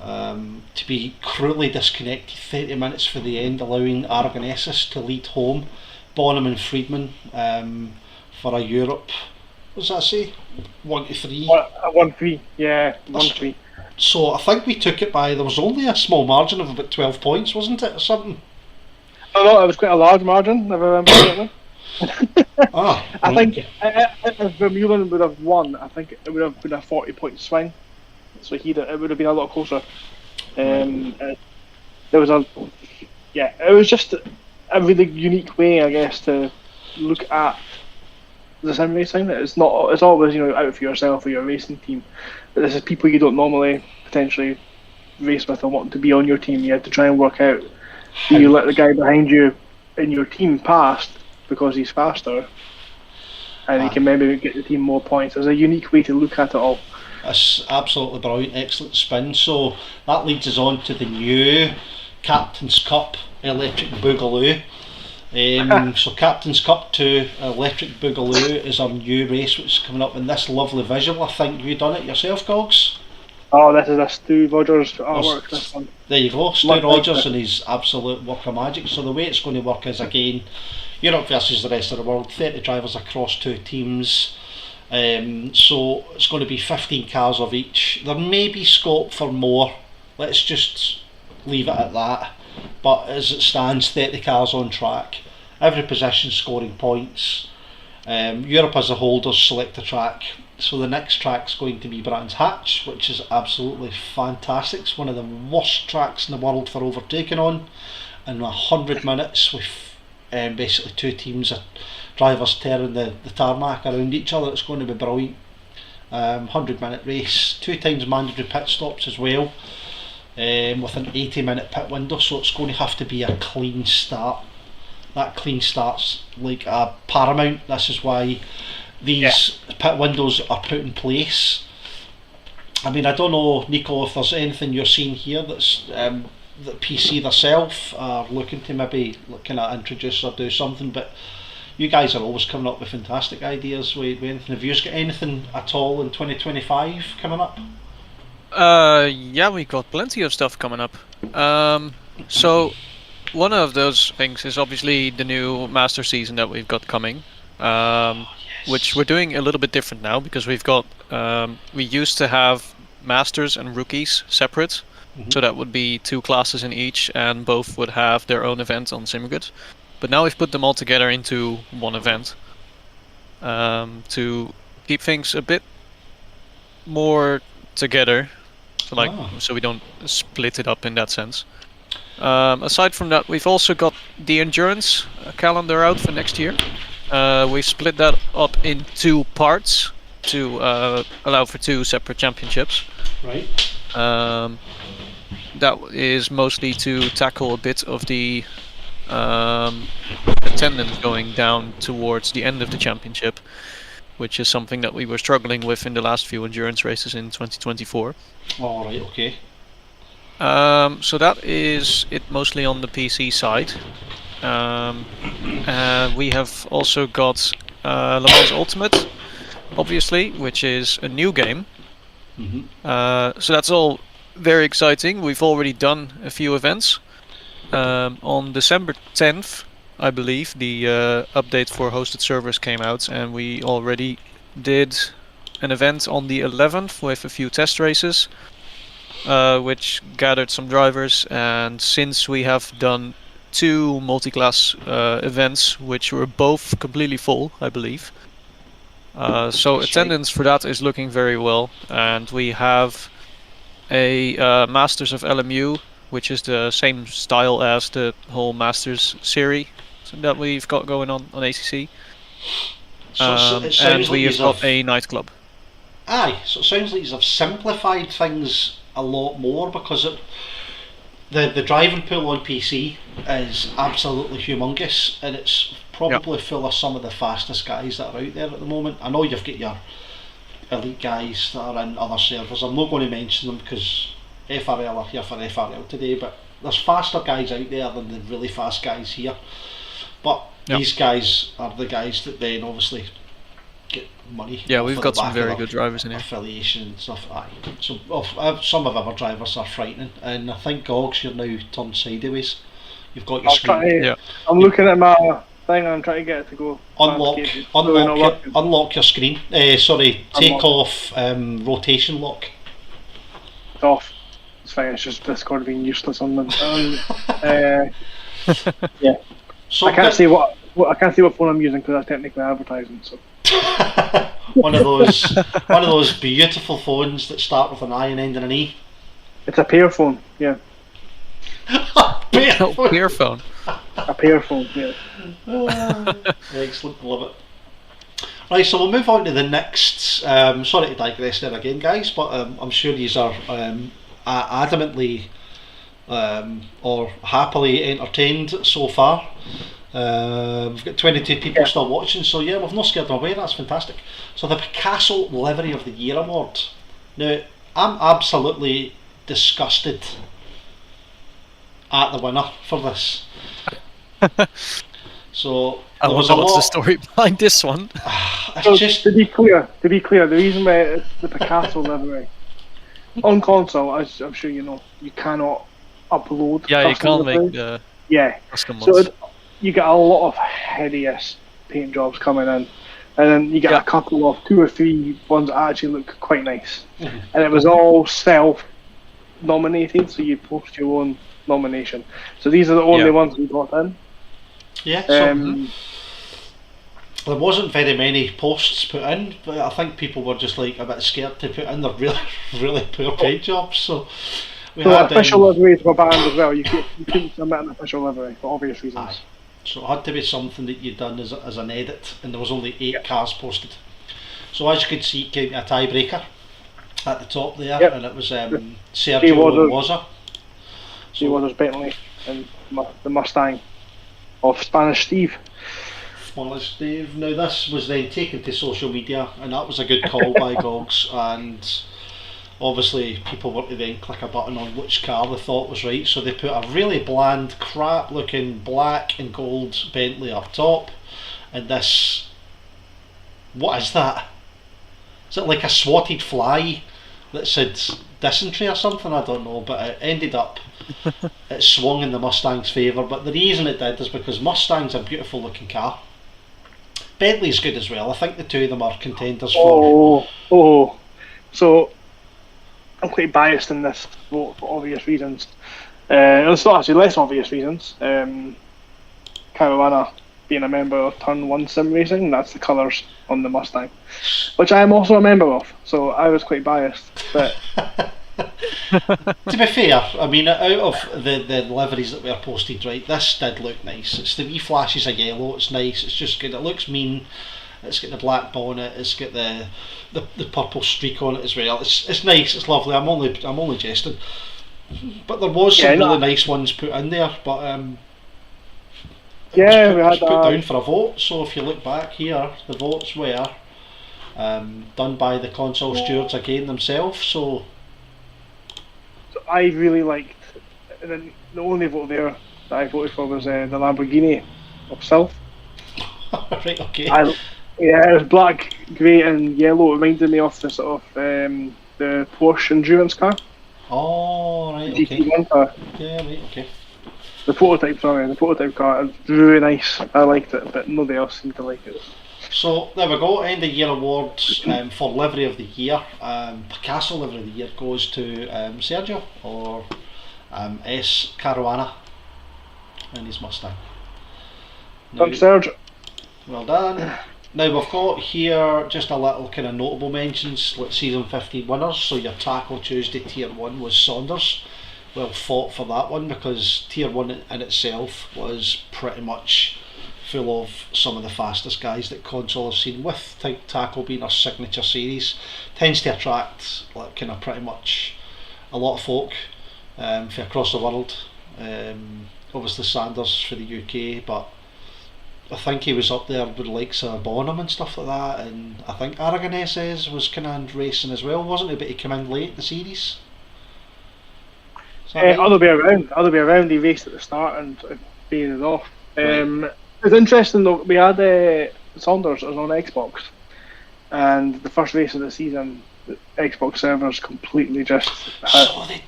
to be cruelly disconnected 30 minutes for the end, allowing Aragonesis to lead home. Bonham and Friedman for a Europe, what does that say? 1-3. 1-3, yeah, 1-3. So I think we took it by, there was only a small margin of about 12 points, wasn't it, or something? No, it was quite a large margin, if I remember correctly. I think if Vermeulen would have won, I think it would have been a 40-point swing. So it would have been a lot closer. There was it was just a really unique way, I guess, to look at the sim racing. It's always, out for yourself or your racing team, but this is people you don't normally potentially race with and want to be on your team. You had to try and work out, do you let the guy behind you in your team past because he's faster, and he can maybe get the team more points. There's a unique way to look at it all. That's absolutely brilliant, excellent spin. So that leads us on to the new Captain's Cup Electric Boogaloo. So Captain's Cup 2 Electric Boogaloo is our new race which is coming up in this lovely visual. I think you done it yourself, Gogs? Oh, this is a Stu Rogers artwork. This one. There you go, Stu Like Rogers that. and his absolute work of magic. So the way it's going to work is, again, Europe versus the rest of the world, 30 drivers across 2 teams. So it's going to be 15 cars of each. There may be scope for more, let's just leave it at that. But as it stands, 30 cars on track, every position scoring points. Europe as a whole does select a track. So the next track's going to be Brands Hatch, which is absolutely fantastic. It's one of the worst tracks in the world for overtaking on. In 100 minutes with basically 2 teams of drivers tearing the tarmac around each other. It's going to be brilliant. 100-minute race, 2 times mandatory pit stops as well, with an 80-minute pit window, so it's going to have to be a clean start. That clean start's like a paramount. This is why these pit windows are put in place. I mean, I don't know, Nico, if there's anything you're seeing here that's that PC themselves are looking to maybe kind of introduce or do something, but you guys are always coming up with fantastic ideas with anything. Have you got anything at all in 2025 coming up? Yeah, we got plenty of stuff coming up. So one of those things is obviously the new Master season that we've got coming, which we're doing a little bit different now because we've got we used to have Masters and Rookies separate, so that would be 2 classes in each, and both would have their own event on Simmergood. But now we've put them all together into one event to keep things a bit more together, so we don't split it up in that sense. Aside from that, we've also got the endurance calendar out for next year. We've split that up in 2 parts to allow for 2 separate championships. Right. That is mostly to tackle a bit of the attendance going down towards the end of the championship, which is something that we were struggling with in the last few endurance races in 2024. All right. Okay. So that is it mostly on the PC side. We have also got Le Mans Ultimate, obviously, which is a new game. So that's all very exciting. We've already done a few events. On December 10th, I believe, the update for hosted servers came out, and we already did an event on the 11th with a few test races, which gathered some drivers. And since we have done 2 multi-class events, which were both completely full, I believe. So attendance for that is looking very well, and we have a Masters of LMU, which is the same style as the whole Masters series that we've got going on ACC. So it sounds And like we have you've got a nightclub. Aye, so it sounds like you've simplified things a lot more, because the driving pool on PC is absolutely humongous, and it's probably full of some of the fastest guys that are out there at the moment. I know you've got your elite guys that are in other servers. I'm not going to mention them because FRL are here for FRL today, but there's faster guys out there than the really fast guys here. But these guys are the guys that then obviously get money. Yeah, we've got some very their good drivers in here. affiliation and stuff. Aye. So some of our drivers are frightening, and I think Gogs, you're now turned sideways. You've got your screen. I'm looking at my thing and I'm trying to get it to go. Unlock your screen. Sorry, take Unlock. off rotation lock. It's off. It's fine. It's just Discord being useless on them. Yeah. So I can't see what phone I'm using because that's technically advertising. So. one of those beautiful phones that start with an I and end in an E. It's a pair phone. Yeah. Peer phone. A pair phone. Yeah. Excellent, love it. Right, so we'll move on to the next. Sorry to digress there again, guys, but I'm sure these are adamantly or happily entertained so far. We've got 22 people still watching, so yeah, we've not scared them away. That's fantastic. So the Picasso Livery of the Year award. Now, I'm absolutely disgusted at the winner for this. So I don't know what's the story behind this one. So, to be clear, the reason why it's the Picasso livery On console, as I'm sure you know, you cannot upload. Yeah, you custom can't make liveries. the Yeah, custom so ones. you get a lot of hideous paint jobs coming in, and then you get Yeah. a couple of 2 or 3 ones that actually look quite nice. Mhm. And it was all self-nominated, so you post your own nomination. So these are the only Yeah. ones we got in. Yeah, so Um, there wasn't very many posts put in, but I think people were just like a bit scared to put in their really, really poor paint jobs. So we so had official liveries were banned as well. You couldn't submit an official livery for obvious reasons. aye. So it had to be something that you'd done as an edit, and there was only 8 cars posted. So as you could see, came a tiebreaker at the top there, Yep. and it was Jay Sergio and Waters. Wazza. She was Bentley and the Mustang of Spanish Steve. Spanish Dave. Now this was then taken to social media, and that was a good call by Gogs, and obviously people were to then click a button on which car they thought was right, so they put a really bland, crap looking black and gold Bentley up top, and this, what is that? Is it like a swatted fly that said dysentery or something? I don't know, but it ended up, it swung in the Mustang's favour, but the reason it did is because Mustang's a beautiful looking car. Bentley's good as well. I think the two of them are contenders for. So I'm quite biased in this vote for obvious reasons. It's not actually less obvious reasons. Caruana being a member of Turn 1 Sim Racing, that's the colours on the Mustang, which I am also a member of, so I was quite biased. But To be fair, I mean, out of the liveries that were posted, right, this did look nice. It's the wee flashes of yellow, it's nice, it's just good, it looks mean, it's got the black bonnet, it's got the purple streak on it as well. It's nice, it's lovely, I'm only jesting. But there was some really nice ones put in there, but yeah, we had put down for a vote, so if you look back here, the votes were done by the console stewards again themselves, so I really liked, and then the only vote there that I voted for was the Lamborghini of South. right, okay. Yeah, it was black, grey and yellow. It reminded me of the sort of the Porsche endurance car. Oh, right, The okay. GT1 car. Yeah, right, okay. The prototype car. It was really nice. I liked it, but nobody else seemed to like it. So there we go, end of year awards for livery of the year. Picasso livery of the year goes to Sergio, or S. Caruana and his Mustang. Now, Thanks, Serge. well done. Now we've got here just a little kind of notable mentions, like season 15 winners. So your Taco Tuesday tier 1 was Saunders. Well fought for that one, because tier 1 in itself was pretty much full of some of the fastest guys that console has seen, with Taco being our signature series. Tends to attract like kind of pretty much a lot of folk from across the world. Obviously Sanders for the UK, but I think he was up there with the likes of Bonham and stuff like that, and I think Aragonese was kind of racing as well, wasn't he? But he came in late in the series. Other way around. He raced at the start and faded off. It's interesting though. We had Saunders was on Xbox, and the first race of the season, the Xbox servers completely just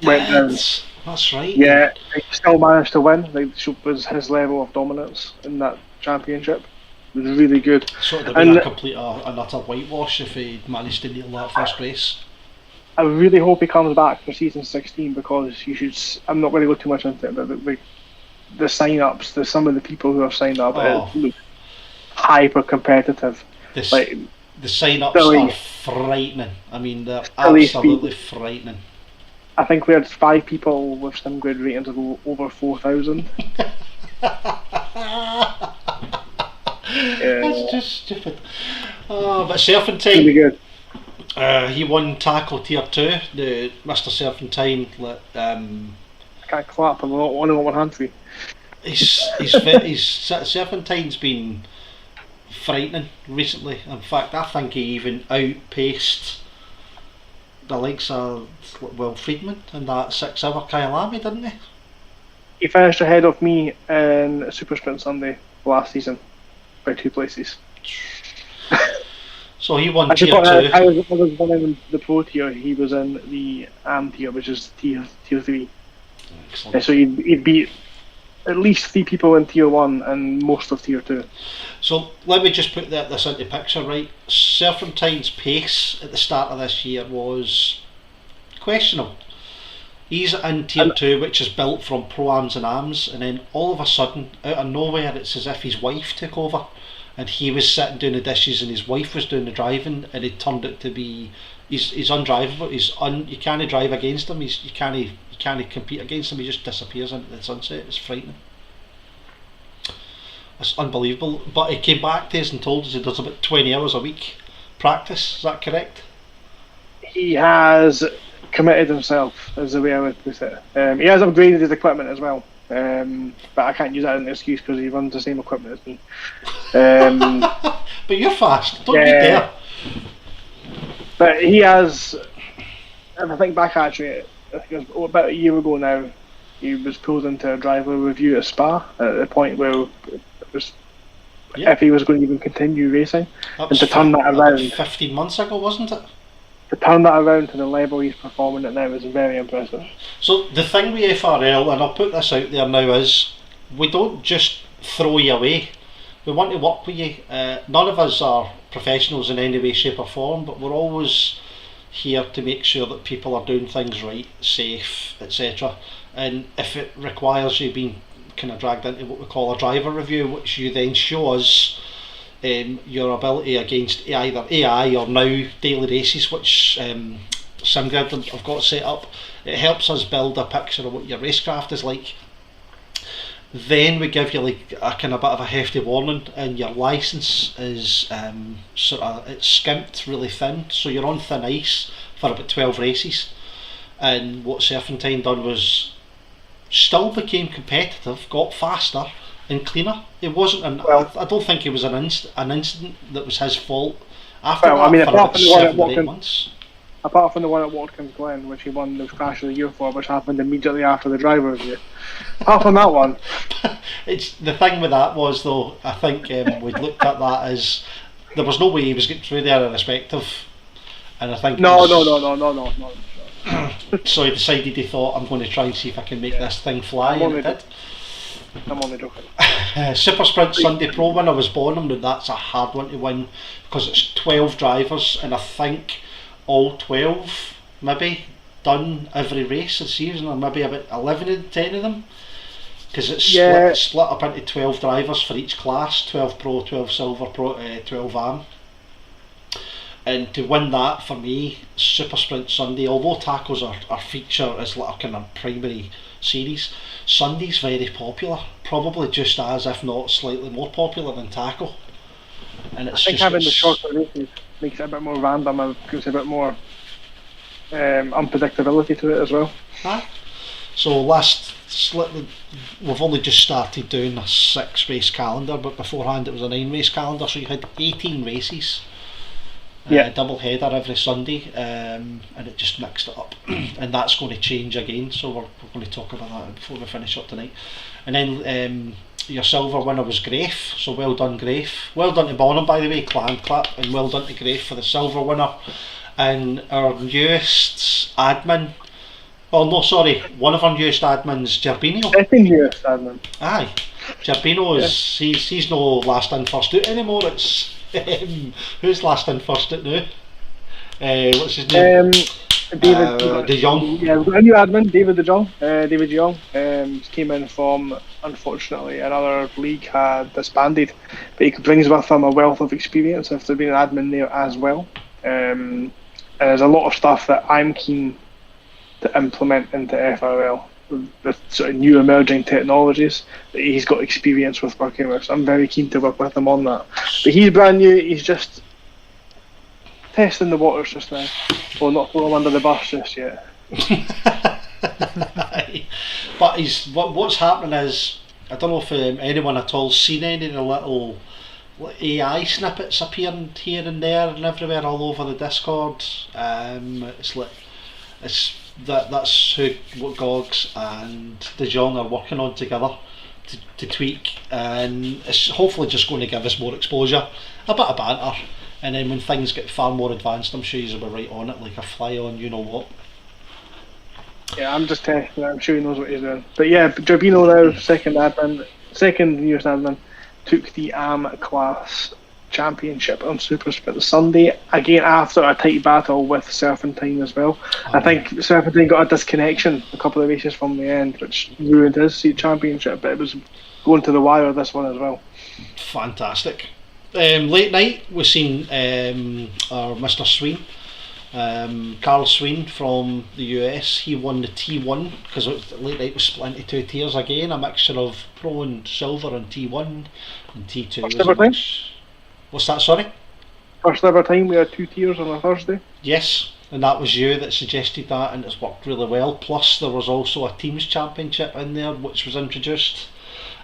went down. That's right. Yeah, he still managed to win. Like, was his level of dominance in that championship. It was really good. So it'd have been a complete and utter whitewash if he managed to nail that first race. I really hope he comes back for season 16, because you should. I'm not going to go too much into it, but the sign-ups, some of the people who have signed up, look hyper competitive. The sign-ups are frightening. I mean, they're absolutely frightening. I think we had 5 people with SimGrid ratings of over 4,000. That's just stupid. But Serpentine, really good. He won Tackle Tier 2. The Mr. Serpentine. I can't clap. I'm only on one hand free. Serpentine's been frightening recently. In fact, I think he even outpaced the likes of Will Friedman in that 6-hour Kyalami, didn't he? He finished ahead of me in Super Sprint Sunday last season by 2 places. So he won I tier suppose 2. I was running the pro tier. He was in the AM tier, which is tier 3. Excellent. So he'd beat at least 3 people in tier 1 and most of tier 2. So let me just put this into picture, right? Serpentine's pace at the start of this year was questionable. He's in tier 2, which is built from pro-ams and AMs, and then all of a sudden, out of nowhere, it's as if his wife took over, and he was sitting doing the dishes and his wife was doing the driving, and it turned out to be he's undrivable. You can't drive against him. You can't compete against him. He just disappears into the sunset. It's frightening. It's unbelievable. But he came back to us and told us he does about 20 hours a week practice. Is that correct? He has committed himself, is the way I would put it. He has upgraded his equipment as well, but I can't use that as an excuse because he runs the same equipment as me. But you're fast. Don't you dare. But he has, if I think back actually, I think it was about a year ago now, he was pulled into a driver review at Spa at the point where it was if he was going to even continue racing, and to turn that around 15 months ago, wasn't it? To turn that around to the level he's performing at now is very impressive. So the thing with FRL, and I'll put this out there now, is we don't just throw you away. We want to work with you. None of us are professionals in any way, shape or form, but we're always here to make sure that people are doing things right, safe, etc. And if it requires you being kind of dragged into what we call a driver review, which you then show us your ability against either AI or now daily races, which SimGrid have got set up. It helps us build a picture of what your racecraft is like. Then we give you like a kind of bit of a hefty warning, and your license is it's skimped really thin, so you're on thin ice for about 12 races. And what Serpentine done was still became competitive, got faster and cleaner. It wasn't I don't think it was an incident that was his fault. After that, for about 7 or 8 months. Apart from the one at Watkins Glen, which he won the Crash of the Year for, which happened immediately after the driver review. Apart from that one. It's the thing with that was though, I think we looked at that as there was no way he was getting through there irrespective. And I think No. So he decided, he thought, I'm going to try and see if I can make this thing fly, and it did. I'm only joking. Super Sprint Sunday Pro winner was Bonham, and that's a hard one to win because it's 12 drivers, and I think all 12 maybe done every race of the season, or maybe about 11 and 10 of them, because it's split up into 12 drivers for each class, 12 Pro, 12 Silver Pro, 12 AM. And to win that, for me, Super Sprint Sunday, although tacos are feature as like a kind of primary series, Sunday's very popular, probably just as, if not slightly more popular than taco. And it's I think having the shorter races makes it a bit more random and gives a bit more unpredictability to it as well. So we've only just started doing a 6 race calendar, but beforehand it was a 9 race calendar, so you had 18 races. Double header every Sunday, and it just mixed it up. And that's going to change again, so we're going to talk about that before we finish up tonight. And then your silver winner was Grafe, so well done Grafe. Well done to Bonham, by the way, hand clap, and well done to Grafe for the silver winner. And our newest admin, one of our newest admins, Gerbino. Second newest admin. Aye, Gerbino is he's no last in first out anymore. It's who's last in first out now? What's his name? David De Jong. Yeah, we've got a new admin, David De Jong. David De Jong came in from, unfortunately, another league had disbanded, but he brings with him a wealth of experience after being an admin there as well. And there's a lot of stuff that I'm keen to implement into FRL with sort of new emerging technologies that he's got experience with working with. So I'm very keen to work with him on that. But he's brand new. He's just testing the waters just now. Well, not throw him under the bus just yet. But what's happening is, I don't know if anyone at all seen any of the little AI snippets appearing here and there and everywhere all over the Discord. That's what Gogs and De Jong are working on together to tweak, and it's hopefully just going to give us more exposure, a bit of banter, and then when things get far more advanced, I'm sure you'll be right on it like a fly on you know what. Yeah, I'm just testing. I'm sure he knows what he's doing. But yeah, Gerbino now second year's admin, took the AM class championship on Super Sprint Sunday, again after a tight battle with Serpentine as well. I think Serpentine got a disconnection a couple of races from the end, which ruined his championship, but it was going to the wire this one as well. Fantastic. Late night, we've seen our Mr. Sween, Carl Sween from the US. He won the T1 because late night was split into two tiers again, a mixture of Pro and Silver and T1 and T2. First ever time? What's that, sorry? First ever time we had two tiers on a Thursday. Yes, and that was you that suggested that, and it's worked really well. Plus there was also a teams championship in there which was introduced.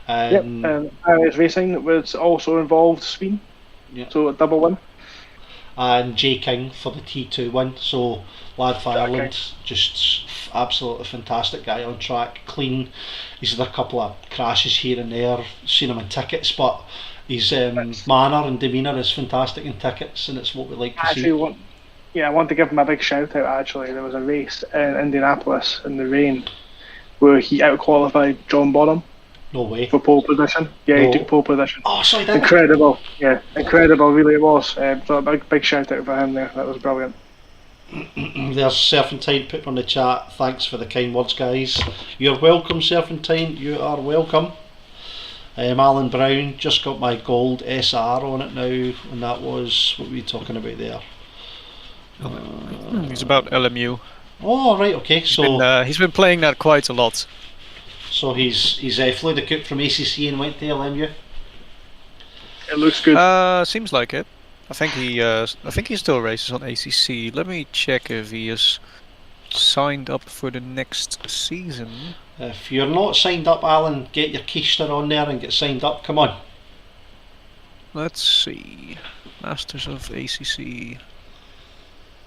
And Irish Racing was also involved, Sween. Yeah. So a double win. And J King for the T2 win. So lad for Ireland, just absolutely fantastic guy on track, clean. He's had a couple of crashes here and there, seen him in tickets, but his manner and demeanour is fantastic in tickets, and it's what we like to see. I want to give him a big shout out. Actually, there was a race in Indianapolis in the rain where he out qualified John Bonham. No way. For pole position. Yeah, No. he took pole position. Oh, sorry, did Incredible. Yeah, incredible, really it was. So a big shout out for him there. That was brilliant. There's Serpentine putting on the chat. Thanks for the kind words, guys. You're welcome, Serpentine. You are welcome. Alan Brown, just got my gold SR on it now, and that was, what were you talking about there? He's about LMU. Oh, right, okay. So He's been playing that quite a lot. So he's flew the coop from ACC and went to LMU. It looks good. Seems like it. I think he still races on ACC. Let me check if he is signed up for the next season. If you're not signed up, Alan, get your keister on there and get signed up. Come on. Let's see. Masters of ACC.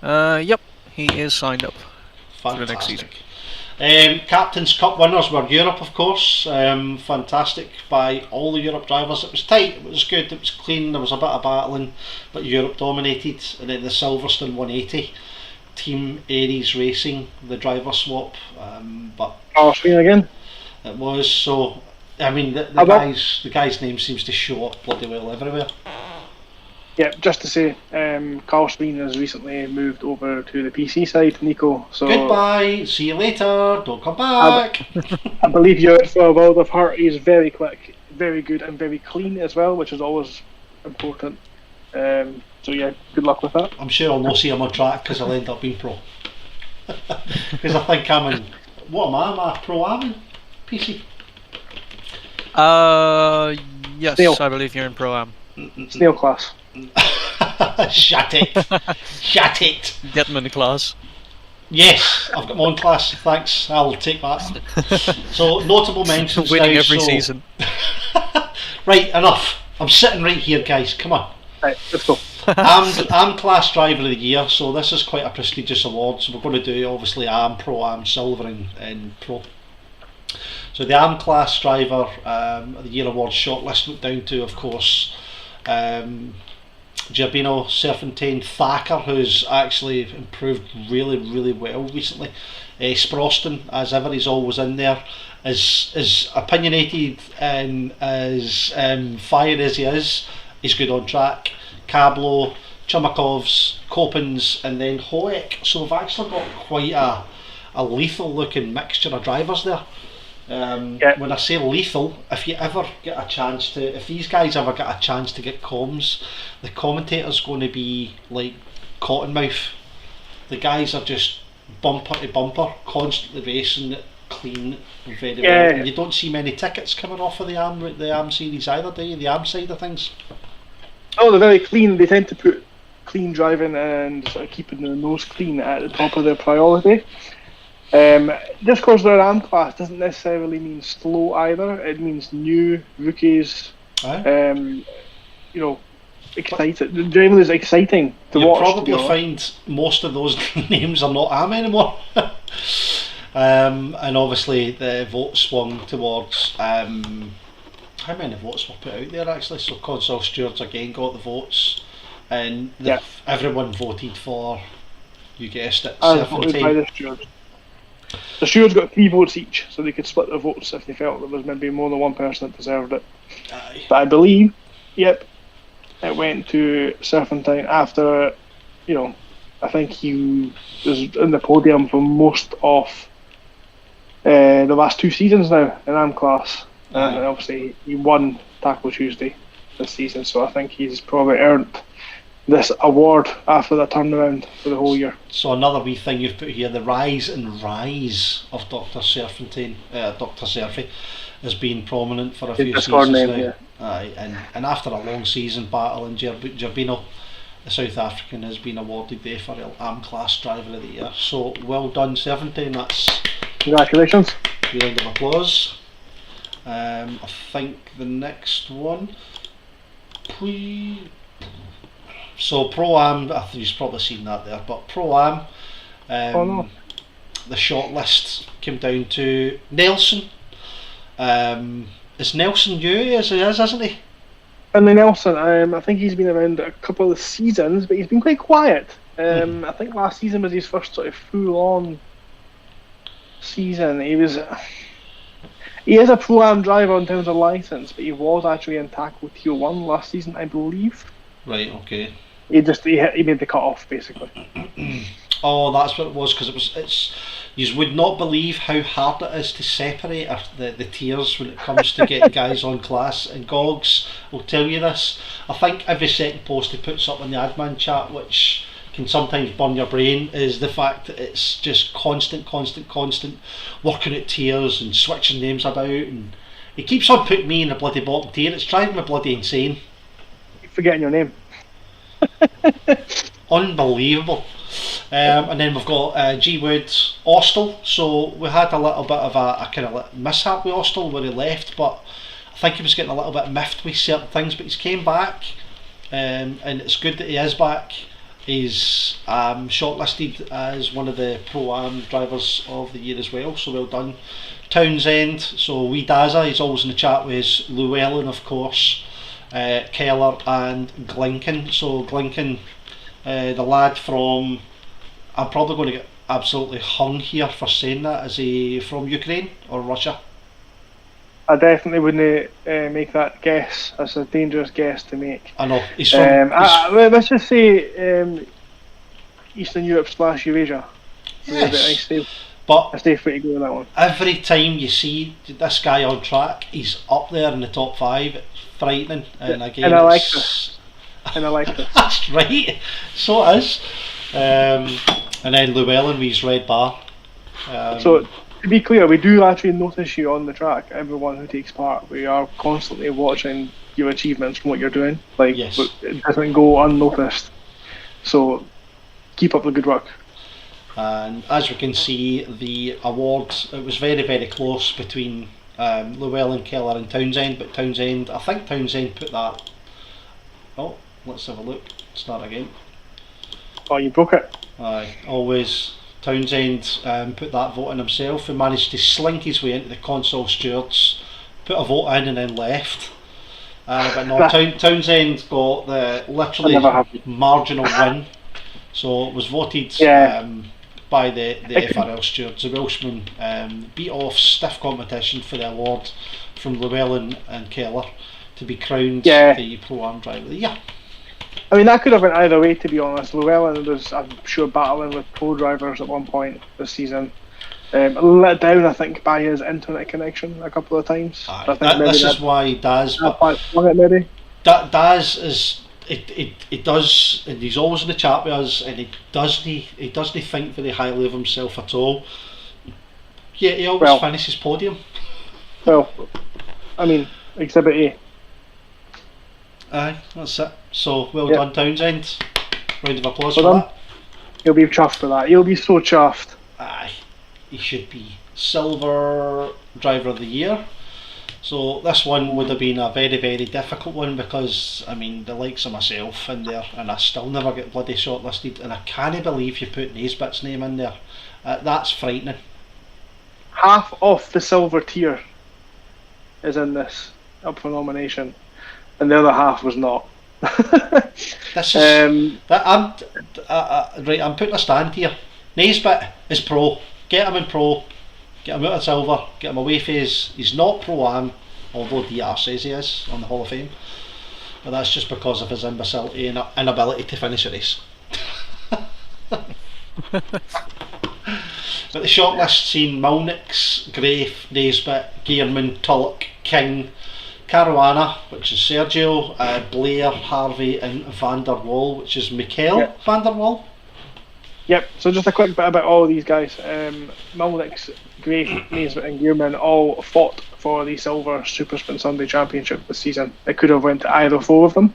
Yep, he is signed up for the next season. Captain's Cup winners were Europe, of course. Fantastic by all the Europe drivers. It was tight, it was good, it was clean, there was a bit of battling, but Europe dominated. And then the Silverstone 180, Team Aries Racing, the driver swap. But Sween again. It was, so I mean the guy's name seems to show up bloody well everywhere. Yeah, just to say, Carl Sween has recently moved over to the PC side, Nico. So goodbye, see you later, don't come back. I believe you're out for a world of hurt. He's very quick, very good, and very clean as well, which is always important. So yeah, good luck with that. I'm sure I'll not see him on track because I'll end up being pro. Because I think I'm in, what am I? Am I pro am in PC? Yes, Snail. I believe you're in Pro-Am. Snail class. Shut it. Shut it. Get him in the class. Yes, I've got my own class, thanks, I'll take that. So, notable mentions Winning now, every season. Right, enough. I'm sitting right here, guys, come on. Right, let's go. I'm Class Driver of the Year, so this is quite a prestigious award, so we're going to do, obviously, AM, Pro, AM, Silver and Pro. So the AM Class Driver of the Year award shortlist went down to, of course, Gerbino, Serpentine, Thacker, who's actually improved really, really well recently. Sproston, as ever, he's always in there. As opinionated and as fired as he is, he's good on track. Cablo, Chumakovs, Kopens, and then Hoek. So we've actually got quite a lethal looking mixture of drivers there. When I say lethal, if you ever get a chance to, if these guys ever get a chance to get comms, the commentator's going to be like Cottonmouth. The guys are just bumper to bumper, constantly racing it clean, very well. And you don't see many tickets coming off of the AM series either, do you? The AM side of things. Oh, they're very clean. They tend to put clean driving and sort of keeping their nose clean at the top of their priority. Just because they're AM class doesn't necessarily mean slow either. It means new rookies. Excited. The driving is exciting to watch. You'll probably find most of those names are not AM anymore. And obviously the vote swung towards how many votes were put out there actually? So Console Stewards again got the votes. and Yeah. everyone voted for, you guessed it, As voted by Serpentine. the stewards. The stewards got 3 votes each, so they could split their votes if they felt there was maybe more than one person that deserved it. Aye. But I believe, yep, it went to Serpentine after, I think he was in the podium for most of the last 2 seasons now in AM class. And Aye. obviously he won Tackle Tuesday this season, so I think he's probably earned this award after the turnaround for the whole year. So another wee thing you've put here, the rise of Dr. Serpentine, Dr. Serphy, has been prominent for a few Discord seasons name, now. yeah. Aye, and after a long season battle in Gerbino, the South African has been awarded the FRL AM Class Driver of the Year. So well done, Serpentine. That's Congratulations. a round of applause. I think the next one. So Pro Am, I think you've probably seen that there, but Pro Am, Oh, no. the shortlist came down to Nelson. It's Nelson Yu as he is, isn't he? Finlay Nelson, I think he's been around a couple of seasons, but he's been quite quiet. I think last season was his first sort of full-on season. He is a Pro-Am driver in terms of licence, but he was actually in Tackle Tier 1 last season, I believe. Right, okay. He made the cut-off, basically. Oh, that's what it was, because you would not believe how hard it is to separate the tiers when it comes to getting guys on class, and Gogs will tell you this. I think every second post he puts up in the admin chat, which can sometimes burn your brain, is the fact that it's just constant working at tiers and switching names about, and he keeps on putting me in the bloody bottom tier. It's driving me bloody insane. Keep forgetting your name. Unbelievable. And then we've got G Wood Austell. So we had a little bit of a kind of mishap with Austell where he left, but I think he was getting a little bit miffed with certain things, but he's came back, and it's good that he is back. He's shortlisted as one of the Pro-Am drivers of the year as well, so well done. Townsend, so wee Dazza, he's always in the chat with his Llewellyn, of course, Keller and Glinken. So Glinken, the lad from, I'm probably going to get absolutely hung here for saying that, is he from Ukraine or Russia? I definitely wouldn't make that guess. That's a dangerous guess to make. I know, he's from, let's just say Eastern Europe / Eurasia. yes, I but stay free to go with that one. every time you see this guy on track, he's up there in the top 5. It's frightening, and again, And I like it's- And I like this. That's right, so it is. And then Llewellyn with his red bar. So, to be clear, we do actually notice you on the track, everyone who takes part. We are constantly watching your achievements from what you're doing. Like, Yes. it doesn't go unnoticed. So, keep up the good work. And as we can see, the awards, it was very close between Llewellyn, Keller and Townsend, but Townsend, I think Townsend put that, oh, let's have a look, start again. Oh, you broke it. Aye, always. Townsend put that vote in himself and managed to slink his way into the console stewards, put a vote in and then left. But no, Townsend got the literally That never happened. marginal win. So it was voted Yeah. by the FRL stewards. The Welshman beat off stiff competition for the award from Llewellyn and Keller to be crowned Yeah. the Pro-Am Driver of the Year. I mean, that could have went either way, to be honest. Llewellyn was, I'm sure, battling with pro drivers at one point this season. Let down, I think, by his internet connection a couple of times. Aye. I think maybe This is why Daz, but maybe. Daz is it does, and he's always in the chat with us, and he doesn't think very highly of himself at all. Yeah, he always finishes podium. Well, I mean, Exhibit A. Aye, that's it. So well Yeah. done, Townsend. Round of applause Well for done. that. He'll be chuffed for that. He'll be so chuffed. Aye, he should be Silver Driver of the Year. So this one would have been a very difficult one, because I mean the likes of myself in there, and I still never get bloody shortlisted, and I can't believe you put Naisbitt's name in there. That's frightening. Half of the silver tier is in this up for nomination, and the other half was not. This is right. I'm putting a stand here. Naisbitt is pro. Get him in pro. Get him out of silver. Get him away from his. He's not pro-am, although DR says he is on the Hall of Fame. But that's just because of his imbecility and inability to finish a race. But the shortlist seen Malnix, Grafe, Naisbitt, Gearman, Tulloch, King, Caruana, which is Sergio, Blair, Harvey, and Van der Wal, which is Mikel Van der Wal. Yep, so just a quick bit about all of these guys. Malnix, Grafe, Naisbitt and Gearman all fought for the Silver Super Sprint Sunday Championship this season. It could have went to either 4 of them.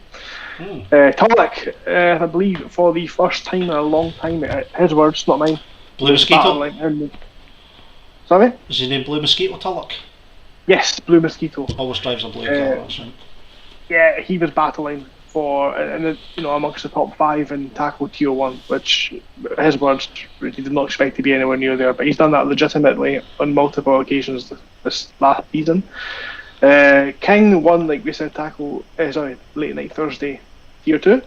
Tulloch, I believe for the first time in a long time, his words, not mine. Blue Mosquito? Sorry? Is his name Blue Mosquito, Tulloch? Yes, Blue Mosquito. Always drives a blue car, that's right. Yeah, he was battling for, amongst the top 5 in tackle tier 1, which his words, he did not expect to be anywhere near there, but he's done that legitimately on multiple occasions this last season. King won, like we said, late night Thursday tier 2.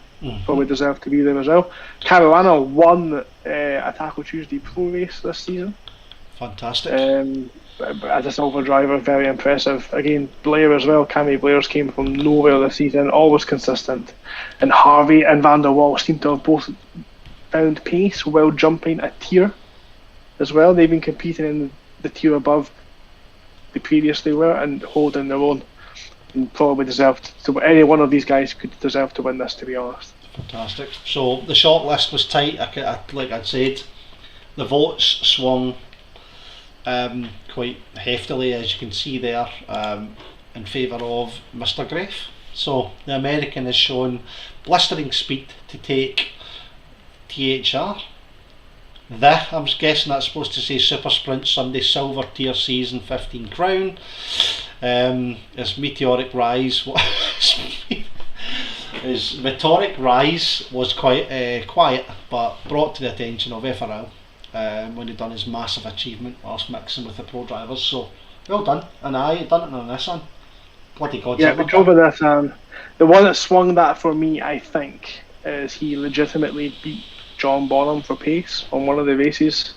Probably deserved to be there as well. Caruana won a Tackle Tuesday pro race this season. Fantastic. As a silver driver, very impressive. Again, Blair as well. Cammy Blair's came from nowhere this season, always consistent. And Harvey and Van der Wal seem to have both found pace while jumping a tier as well. They've been competing in the tier above they previously were and holding their own. And probably deserved to. Any one of these guys could deserve to win this, to be honest. Fantastic. So the short list was tight. Like I'd said, the votes swung quite heftily, as you can see there, in favour of Mr. Grafe. So the American has shown blistering speed to take THR. I'm guessing that's supposed to say Super Sprint Sunday Silver Tier Season 15 Crown. His meteoric rise his meteoric rise was quite quiet, but brought to the attention of FRL when he'd done his massive achievement whilst mixing with the pro drivers. So well done, and I done it on a Nissan. Bloody God! Yeah, we covered this. The one that swung that for me, I think, is he legitimately beat John Bonham for pace on one of the races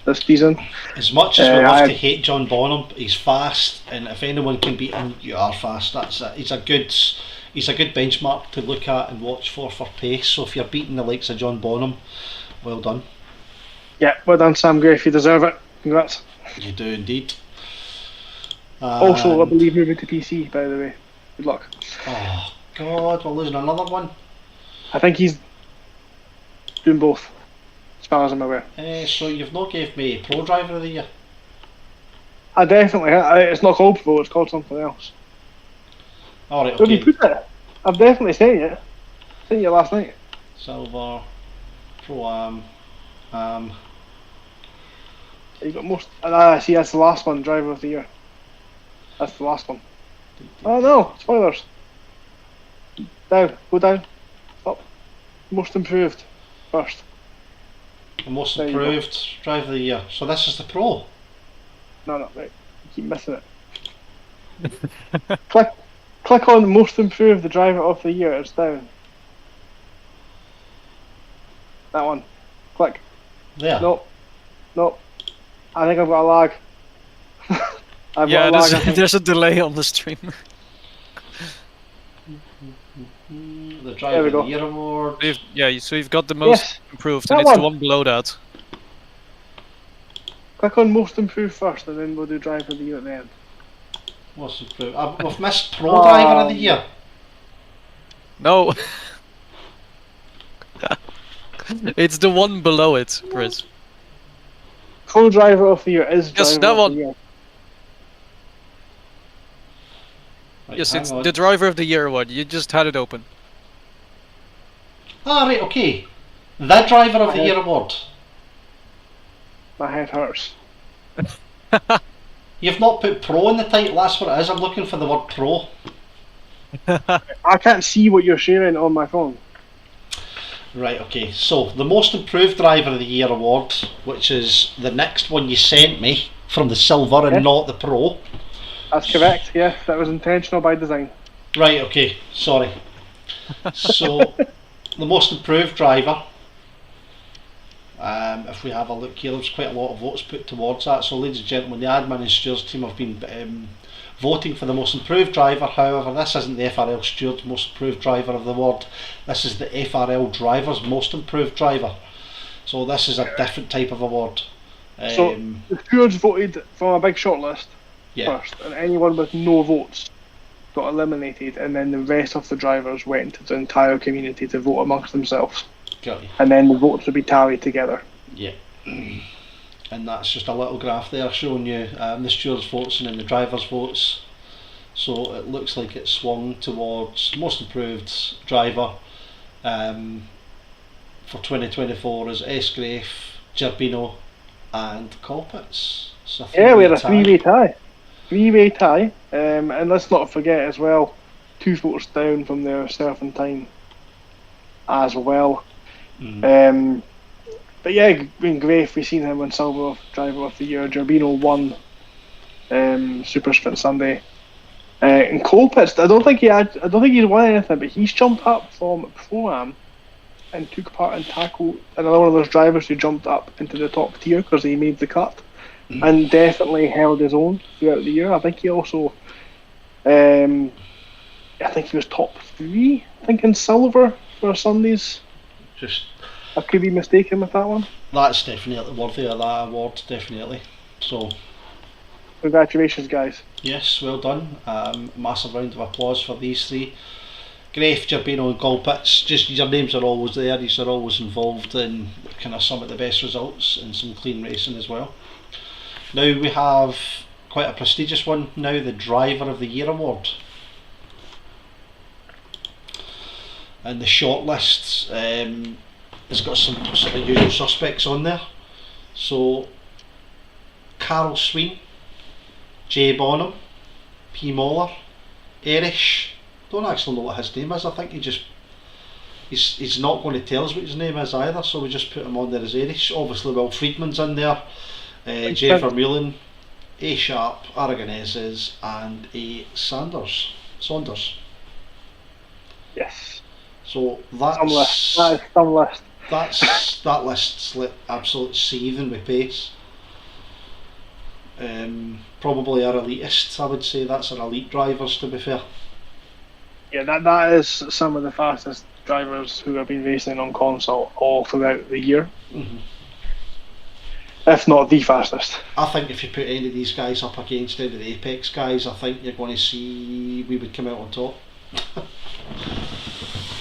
this season. As much as we love to hate John Bonham, he's fast, and if anyone can beat him, you are fast. That's it. He's a good benchmark to look at and watch for pace. So if you're beating the likes of John Bonham, well done. Yeah, well done, Sam Grafe. You deserve it. Congrats. You do indeed. Also, I believe moving to PC, by the way. Good luck. Oh God, we're losing another one. I think he's doing both, as far as I'm aware. So you've not gave me Pro Driver of the Year? I definitely. It's not called Pro. It's called something else. All right, Where okay. have you put it? I've definitely seen it. Seen it last night. Silver, Pro You got most. See, that's the last one. Driver of the Year. That's the last one. Oh no! Spoilers. Down. Go down. Up. Most improved. First. The most There you improved Driver of the Year. So this is the Pro. No, right. You keep missing it. Click on most improved, the driver of the year. It's down. That one. Click. There. Nope. I think I've got a lag. I've got a lag, I think. There's a delay on the stream. The Driver of the Year award. So you've got the most improved, and That it's one. the one below that. Click on most improved first, and then we'll do driver of the year at the end. Most improved. We've missed Pro Driver of the Year. No. It's the one below it, Chris. Pro driver of the year is Yes, driver that of one. the year. Right, Yes, hang it's on. the driver of the year award. You just had it open. Ah, right, okay. The Driver of the Year award. My head hurts. You've not put Pro in the title, that's what it is. I'm looking for the word Pro. I can't see what you're sharing on my phone. Right, okay. So, the Most Improved Driver of the Year award, which is the next one you sent me from the Silver and not the Pro. That's correct, yes. That was intentional by design. Right, okay. Sorry. So, the most improved driver. If we have a look here, there's quite a lot of votes put towards that. So, ladies and gentlemen, the admin and stewards team have been voting for the most improved driver. However, this isn't the FRL Stewards Most Improved Driver of the Award. This is the FRL Drivers Most Improved Driver. So, this is a different type of award. So the stewards voted from a big shortlist first, and anyone with no votes got eliminated, and then the rest of the drivers went to the entire community to vote amongst themselves. Got you. And then the votes would be tallied together. Yeah. And that's just a little graph there showing you the stewards' votes and then the drivers' votes. So it looks like it swung towards most improved driver for 2024 is S-Grafe, Gerbino and Colpitts. So yeah, we had a three-way tie. Three-way tie. And let's not forget as well, 2 votes down from their Serpentine as well. But yeah, in Grafe, we've seen him win Silver Driver of the Year. Gerbino won Super Sprint Sunday. And Colpitts, I don't think he's won anything, but he's jumped up from Pro-Am and took part in tackle. Another one of those drivers who jumped up into the top tier because he made the cut, and definitely held his own throughout the year. I think he also, I think he was top 3. I think in silver for Sundays. I could be mistaken with that one. That's definitely worthy of that award, definitely. So, congratulations, guys. Yes, well done. Massive round of applause for these 3. Grafe, Gerbino and Colpitts, just your names are always there, these are always involved in kind of some of the best results and some clean racing as well. Now we have quite a prestigious one now, the Driver of the Year award. And the shortlist has got some sort of usual suspects on there. So Carl Sween, Jay Bonham, P. Moller, Erish. Don't actually know what his name is. I think he's not going to tell us what his name is either, so we just put him on there as Erish. Obviously Will Friedman's in there, Jay Vermeulen, A. Sharp, Aragonese and A. Saunders. Yes. So that's some list. That list's absolutely seething with pace. Probably our elitist, I would say. That's our elite drivers, to be fair. Yeah, that is some of the fastest drivers who have been racing on console all throughout the year. If not the fastest. I think if you put any of these guys up against any of the Apex guys, I think you're going to see we would come out on top. I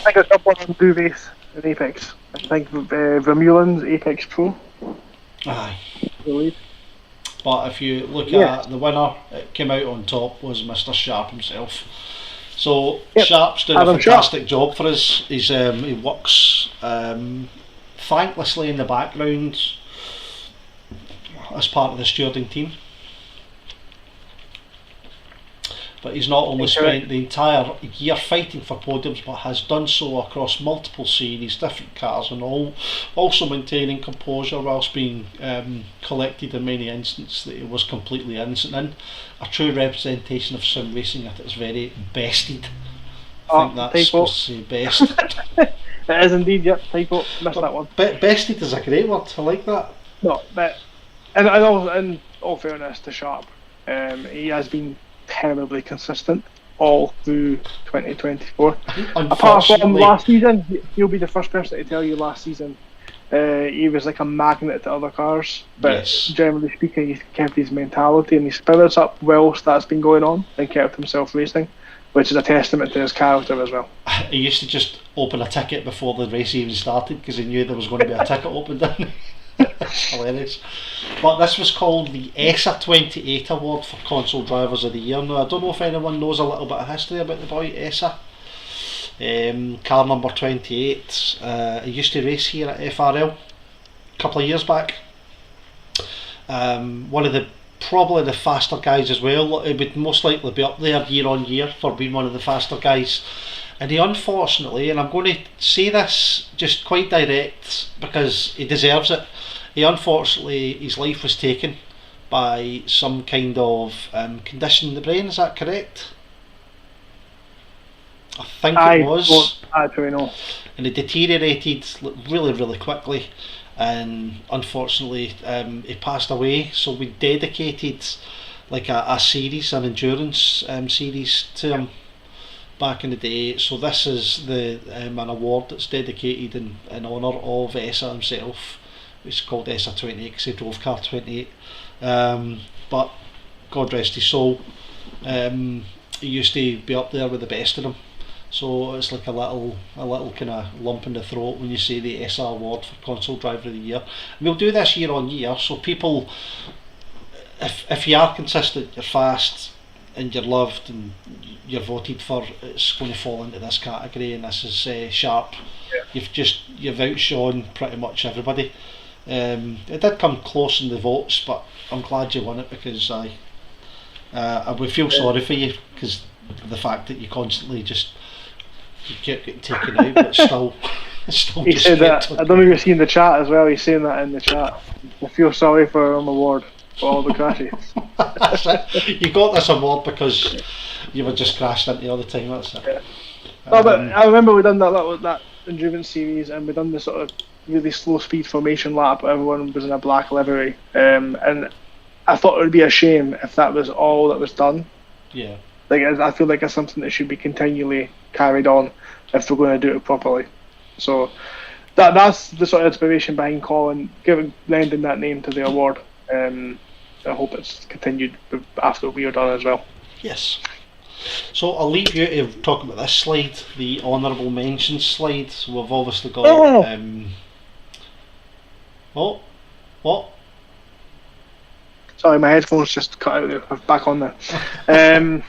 think a couple of them do race in Apex. I think Vermeulen's Apex Pro. Aye. Really? But if you look at the winner, it came out on top was Mr. Sharp himself. So Sharp's doing a fantastic job for us. He works thanklessly in the background as part of the stewarding team. But he's not only spent the entire year fighting for podiums, but has done so across multiple series, different cars, and also maintaining composure whilst being collected in many instances that he was completely innocent in. A true representation of sim racing at its very bested. I think that's supposed to say best. It is indeed, yep, typo. Missed that one. Bested is a great word, I like that. No, but in all fairness to Sharp, he has been terribly consistent all through 2024. Apart from last season, he'll be the first person to tell you last season he was like a magnet to other cars, but generally speaking he's kept his mentality and his spirits up whilst that's been going on and kept himself racing, which is a testament to his character as well. He used to just open a ticket before the race even started because he knew there was going to be a ticket opened in. Hilarious. But this was called the ESA 28 Award for Console Drivers of the Year. Now I don't know if anyone knows a little bit of history about the boy ESA. Car number 28. He used to race here at FRL a couple of years back. One of the probably the faster guys as well. He would most likely be up there year on year for being one of the faster guys. And he unfortunately, and I'm going to say this just quite direct because he deserves it, unfortunately his life was taken by some kind of condition in the brain, is that correct? I think I it was. don't actually know. And it deteriorated really, really quickly. And unfortunately, he passed away. So we dedicated like a series, an endurance series to him back in the day. So this is an award that's dedicated in honour of Essa himself. It's called Essa 28 because he drove car 28. But God rest his soul. He used to be up there with the best of them. So it's like a little kind of lump in the throat when you say the Essa Award for Console Driver of the Year. And we'll do this year on year, so people, if you are consistent, you're fast, and you're loved, and you're voted for, it's going to fall into this category, and this is sharp. Yeah. You've outshone pretty much everybody. It did come close in the votes, but I'm glad you won it because I would feel sorry for you because the fact that you constantly you kept getting taken out, but still He just said that. kept I don't know if you've seen the chat as well. He's saying that in the chat. I feel sorry for him award for all the crashes. That's it. You got this award because you were just crashed into all the time. That's it. Yeah. No, but I remember we done that endurance series, and we done the sort of really slow speed formation lap. Everyone was in a black livery, and I thought it would be a shame if that was all that was done. Yeah. Like I feel like it's something that should be continually carried on if we're going to do it properly. So that's the sort of inspiration behind Colin lending that name to the award. I hope it's continued after we are done as well. Yes. So I'll leave you to talk about this slide, the honourable mentions slide. So we've obviously got. What? Sorry, my headphones just cut out there. I'm back on there.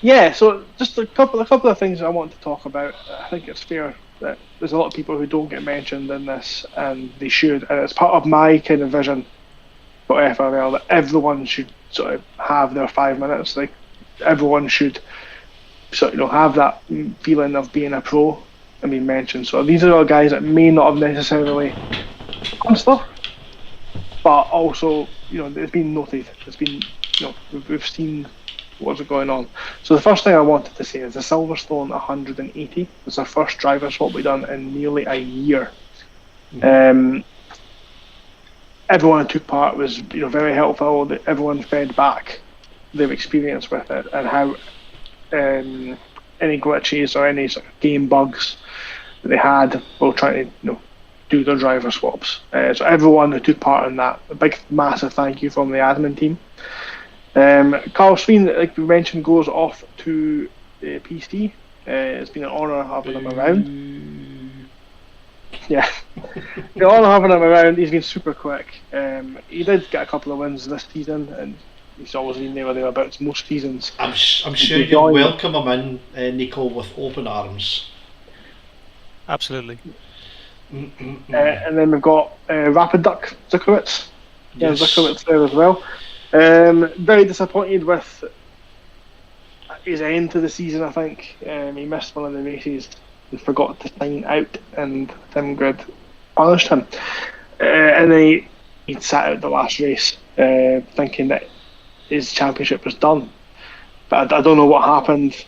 Yeah, so just a couple of things I want to talk about. I think it's fair that there's a lot of people who don't get mentioned in this, and they should. And it's part of my kind of vision for FRL that everyone should sort of have their 5 minutes. Like everyone should sort of have that feeling of being a pro and being mentioned. So these are all guys that may not have necessarily done stuff, but also it's been noted. It's been we've seen what's going on. So the first thing I wanted to say is the Silverstone 180 was our first driver swap we done in nearly a year. Everyone who took part was very helpful. Everyone fed back their experience with it and how any glitches or any sort of game bugs that they had while trying to do their driver swaps. So everyone who took part in that, a big massive thank you from the admin team. Carl Sween, like we mentioned, goes off to PC. It's been an honour having him around. Yeah, the honour having him around. He's been super quick. He did get a couple of wins this season, and he's always been there or thereabouts most seasons. I'm sure you'll welcome him in, Nico, with open arms. Absolutely. And then we've got Rapid Duck Zukowicz. Yeah, Yes. Zukowicz there as well. Very disappointed with his end to the season. I think he missed one of the races and forgot to sign out, and Tim Grid punished him. And then he sat out the last race, thinking that his championship was done. But I don't know what happened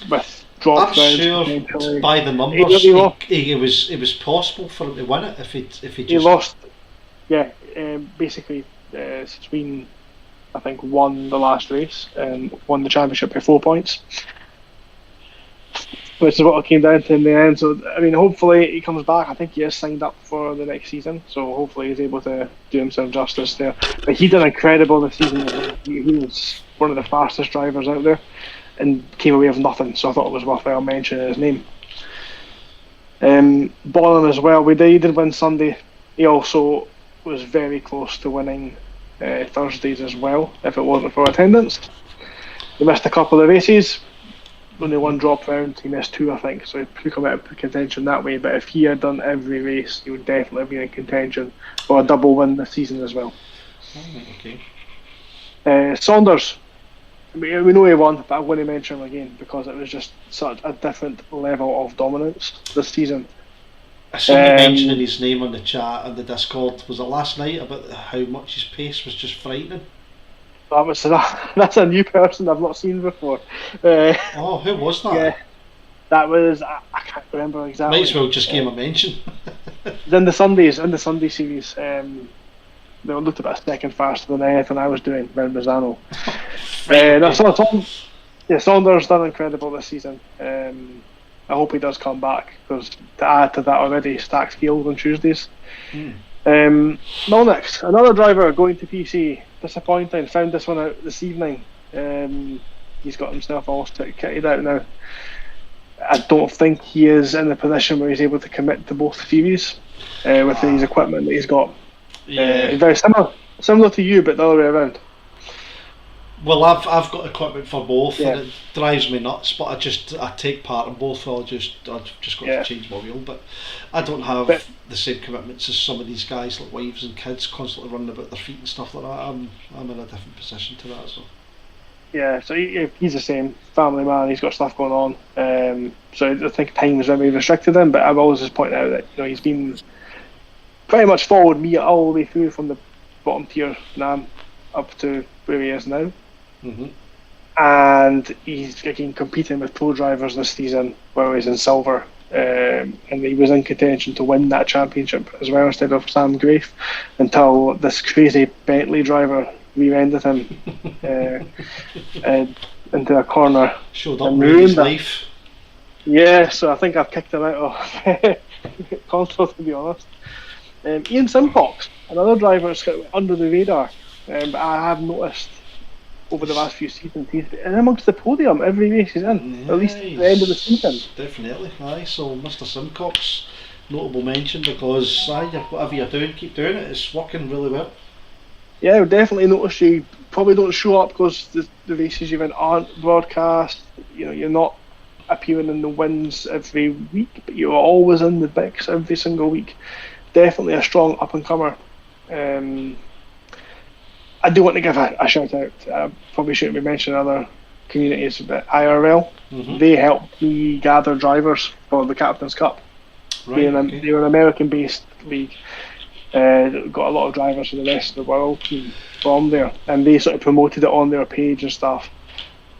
with drop rounds. I'm sure by the numbers it was possible for him to win it if he just lost. Yeah, basically Sween I think won the last race and won the championship by 4 points, which is what it came down to in the end. So I mean, hopefully he comes back. I think he is signed up for the next season, so hopefully he's able to do himself justice there. But he did incredible this season. He was one of the fastest drivers out there and came away with nothing, so I thought it was worthwhile mentioning his name. Bonham as well, he did win Sunday. He also was very close to winning Thursdays as well, if it wasn't for attendance. He missed a couple of races, only one drop round, he missed two I think, so he could come out of contention that way, but if he had done every race he would definitely have been in contention for a double win this season as well. Okay. Saunders, we know he won, but I want to mention him again because it was just such a different level of dominance this season. I seen you mentioning his name on the chat and the Discord. Was it last night about how much his pace was just frightening? That's a new person I've not seen before. Oh, who was that? That was I can't remember exactly. Might as well just give him a mention. In the Sunday series, they looked about a second faster than anything I was doing around Mazzano. Saunders done incredible this season. I hope he does come back, because to add to that already stacked field on Tuesdays. Melnix, another driver going to PC, disappointing. Found this one out this evening. He's got himself all kitted out now. I don't think he is in the position where he's able to commit to both series with his equipment that he's got. Very similar to you, but the other way around. Well, I've got equipment for both, Yeah. and it drives me nuts. But I take part in both. I've just got to change my wheel, but I don't have the same commitments as some of these guys, like wives and kids constantly running about their feet and stuff like that. I'm in a different position to that. So Yeah, so he's the same family man. He's got stuff going on. So I think time's maybe restricted him. But I've always just pointed out that he's been pretty much followed me all the way through from the bottom tier NAM up to where he is now. And he's again competing with pro drivers this season where he's in silver. And he was in contention to win that championship as well instead of Sam Grafe, until this crazy Bentley driver rear-ended him into a corner. showed up in his life. Yeah, so I think I've kicked him out of console, to be honest. Ian Simcox, another driver that's under the radar, but I have noticed over the last few seasons he's in amongst the podium every race he's in, at least at the end of the season. Definitely, aye. So Mr. Simcox, notable mention, because whatever you're doing, keep doing it. It's working really well. Yeah, I would definitely notice you probably don't show up because the races you're in aren't broadcast. You're not appearing in the wins every week, but you're always in the mix every single week. Definitely a strong up and comer. I do want to give a shout out. I probably shouldn't be mentioning other communities, but IRL, they helped me gather drivers for the Captain's Cup. Right, They were an American-based league. Got a lot of drivers from the rest of the world from there, and they sort of promoted it on their page and stuff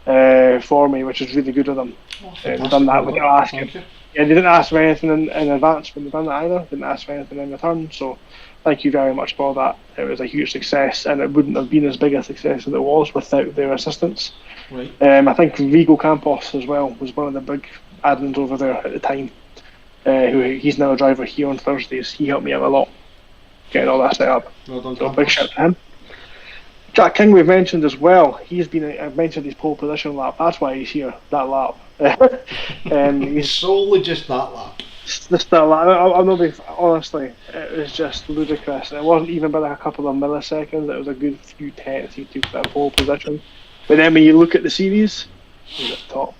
for me, which is really good of them. They've done that without asking. Yeah, they didn't ask for anything in advance when they done that either. Didn't ask for anything in return. So thank you very much for that. It was a huge success, and it wouldn't have been as big a success as it was without their assistance. Right. I think Vigo Campos as well was one of the big admins over there at the time. He's now a driver here on Thursdays. He helped me out a lot getting all that set up. Well done, So big shout to him. Jack King we've mentioned as well. I've mentioned his pole position lap. That's why he's here. That lap. He's solely just that lap. Just that lap. I'm not being honestly. It was just ludicrous. It wasn't even by like a couple of milliseconds. It was a good few tenths he took that pole position. But then when you look at the series, he's at the top.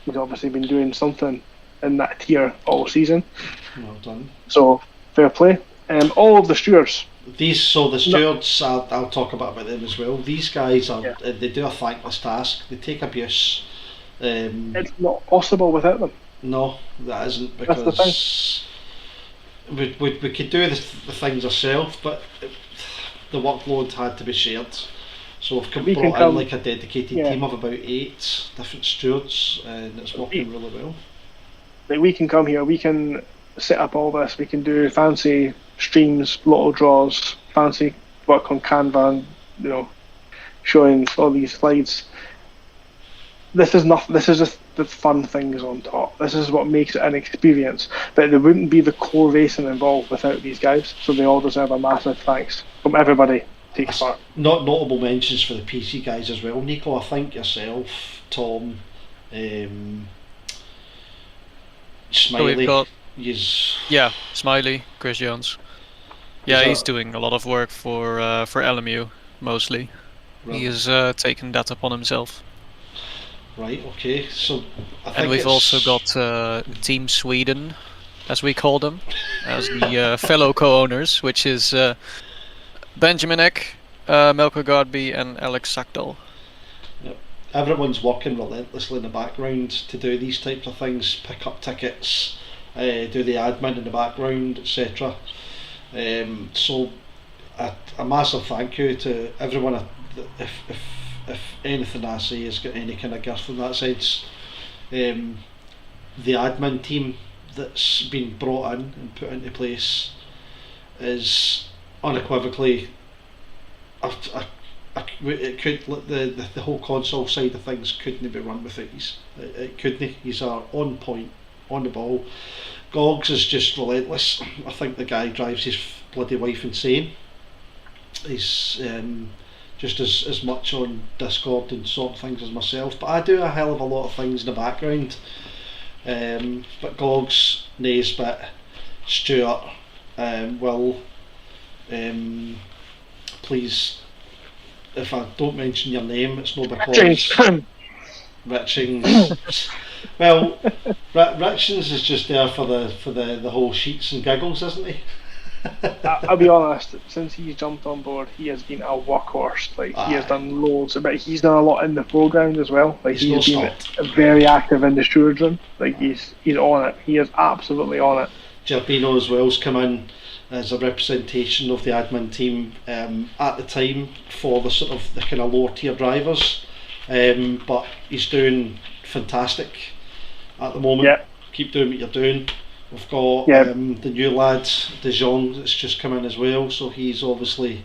He's obviously been doing something in that tier all season. Well done. So fair play. All of the stewards. The stewards, I'll talk about them as well. These guys they do a thankless task. They take abuse. It's not possible without them. No, that isn't, because we could do the things ourselves, but the workload had to be shared. So we've brought in like a dedicated team of about 8 different stewards, and it's working really well. Like, we can come here, we can set up all this, we can do fancy streams, lotto draws, fancy work on Canva, and showing all these slides. This is nothing. This is just the fun things on top. This is what makes it an experience. But there wouldn't be the core racing involved without these guys. So they all deserve a massive thanks from everybody who takes part. Notable mentions for the PC guys as well. Nico, I think yourself, Tom, Smiley. So Smiley, Chris Jones. Yeah, he's doing a lot of work for LMU mostly. Right. He has taken that upon himself. Right. Okay. So and we've also got Team Sweden, as we call them, as the fellow co-owners, which is Benjamin Eck, Melker Gardby, and Alex Sackdahl. Yep. Everyone's working relentlessly in the background to do these types of things, pick up tickets, do the admin in the background, etc. So a massive thank you to everyone. If anything I say has got any kind of gift in that sense, the admin team that's been brought in and put into place is unequivocally it could the whole console side of things couldn't be run without it couldn't. He's on point, on the ball. Gogs is just relentless. I think the guy drives his bloody wife insane. He's just as much on Discord and sort of things as myself, but I do a hell of a lot of things in the background. But Gogs, Naisbit, Stuart, Will, please, if I don't mention your name, it's not because Richings. Well, Richings is just there for the whole sheets and giggles, isn't he? I'll be honest, since he's jumped on board, he has been a workhorse. Like, he has done loads, but he's done a lot in the foreground as well. Like, he's been very active in the steward room. Like, he's on it. He is absolutely on it. Gerbino as well's come in as a representation of the admin team at the time for the sort of the kind of lower tier drivers, but he's doing fantastic at the moment. Yep. Keep doing what you're doing. We've got the new lad De Jong that's just come in as well, so he's obviously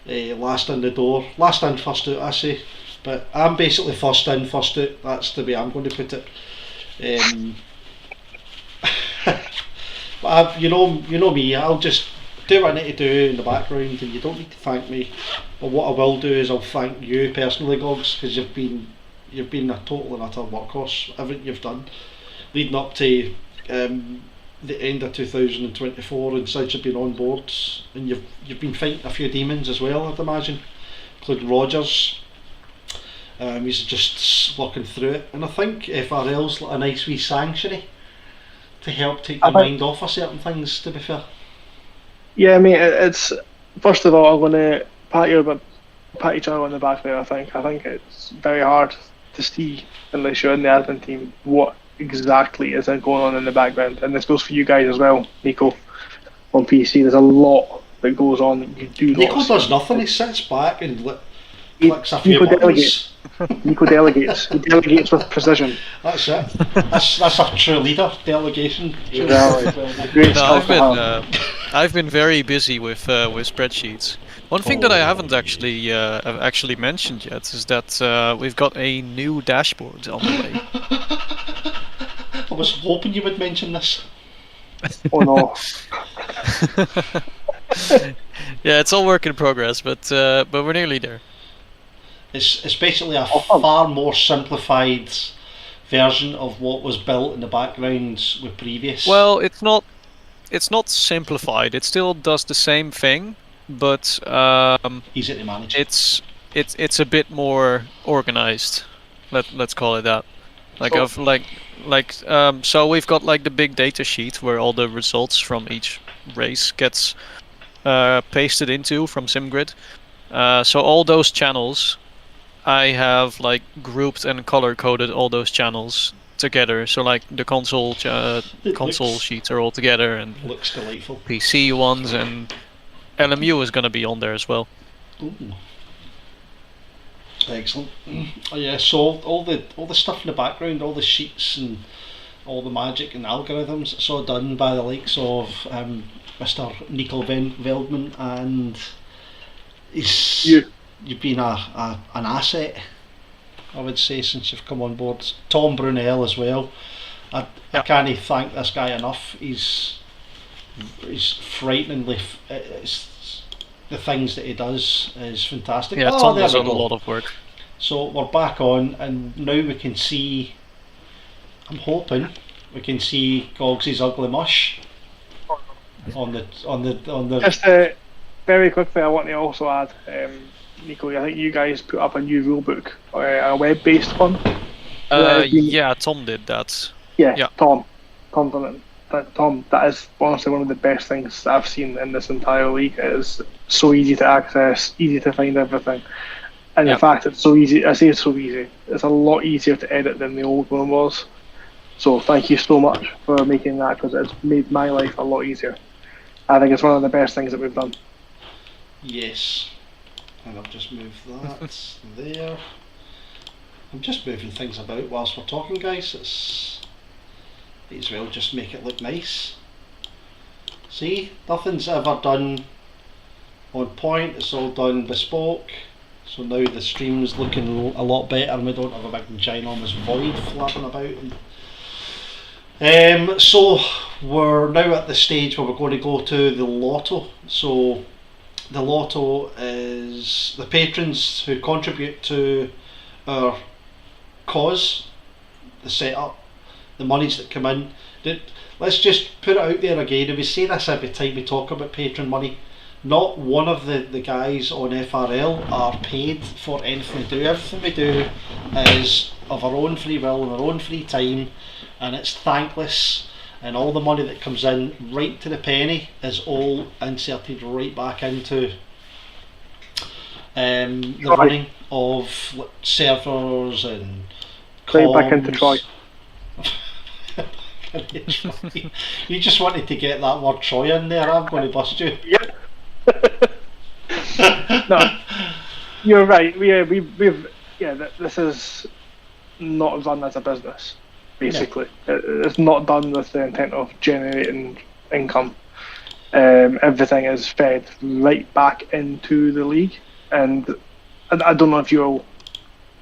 last in the door, last in first out I say, but I'm basically first in first out. That's the way I'm going to put it. But you know me, I'll just do what I need to do in the background, and you don't need to thank me. But what I will do is I'll thank you personally, Gogs, because you've been a total and utter workhorse. Everything you've done leading up to the end of 2024, and since you've been on board, and you've been fighting a few demons as well, I'd imagine, including Rogers. He's just working through it, and I think FRL's like a nice wee sanctuary to help take your mind off of certain things, to be fair. Yeah, I mean, it's first of all, I'm going to pat each other on the back there. I think it's very hard to see unless you're in the admin team what exactly is going on in the background, and this goes for you guys as well, Nico. On PC, there's a lot that goes on that you do not. Nico does nothing. He sits back and clicks a few buttons. Nico delegates. He delegates with precision. That's it. That's a true leader. Delegation. I've been very busy with spreadsheets. One thing that I haven't actually mentioned yet is that we've got a new dashboard on the way. I was hoping you would mention this. Oh no. Yeah, it's all work in progress, but we're nearly there. It's basically a far more simplified version of what was built in the background with previous. Well, it's not simplified. It still does the same thing, but easy to manage. It's a bit more organized. Let's call it that. So we've got like the big data sheet where all the results from each race gets pasted into from SimGrid. So all those channels, I have like grouped and color coded all those channels together. So like the console sheets are all together, and looks delightful. PC ones, and LMU is going to be on there as well. Ooh. Excellent. Yeah, so all the stuff in the background, all the sheets and all the magic and algorithms, it's all done by the likes of Mr. Nico Veldman, and you've been an asset, I would say, since you've come on board. Tom Brunel as well. I can't thank this guy enough. He's frighteningly. The things that he does is fantastic. Yeah, Tom has done a lot of work. So we're back on, and now we can see. I'm hoping we can see Gogs's ugly mush on the. Just very quickly, I want to also add, Nico. I think you guys put up a new rulebook, a web-based one. Yeah, Tom did that. Yeah. Tom done it. Tom, that is honestly one of the best things that I've seen in this entire league. It is so easy to access, easy to find everything, and the fact it's so easy. I say it's so easy. It's a lot easier to edit than the old one was. So thank you so much for making that, because it's made my life a lot easier. I think it's one of the best things that we've done. Yes, and I'll just move that there. I'm just moving things about whilst we're talking, guys. might as well just make it look nice. See, nothing's ever done on point, it's all done bespoke. So now the stream's looking a lot better and we don't have a big ginormous void flapping about. So we're now at the stage where we're going to go to the Lotto. So the Lotto is the patrons who contribute to our cause, the setup, the monies that come in. Let's just put it out there again, and we say this every time we talk about patron money. Not one of the guys on FRL are paid for anything we do. Everything we do is of our own free will and our own free time, and it's thankless, and all the money that comes in right to the penny is all inserted right back into the running of servers and Right back into Troy. You just wanted to get that word Troy in there. I'm going to bust you. Yep. No, you're right. This is not run as a business. Basically, it's not done with the intent of generating income. Everything is fed right back into the league, and I don't know if you'll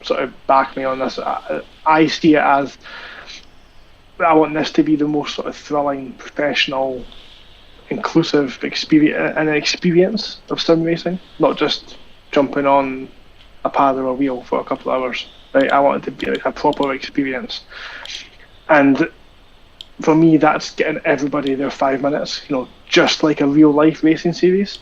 sort of back me on this. I see it as I want this to be the most sort of thrilling, professional, inclusive experience of sim racing, not just jumping on a pad or a wheel for a couple of hours. Right? I want it to be like a proper experience, and for me, that's getting everybody their 5 minutes. Just like a real life racing series,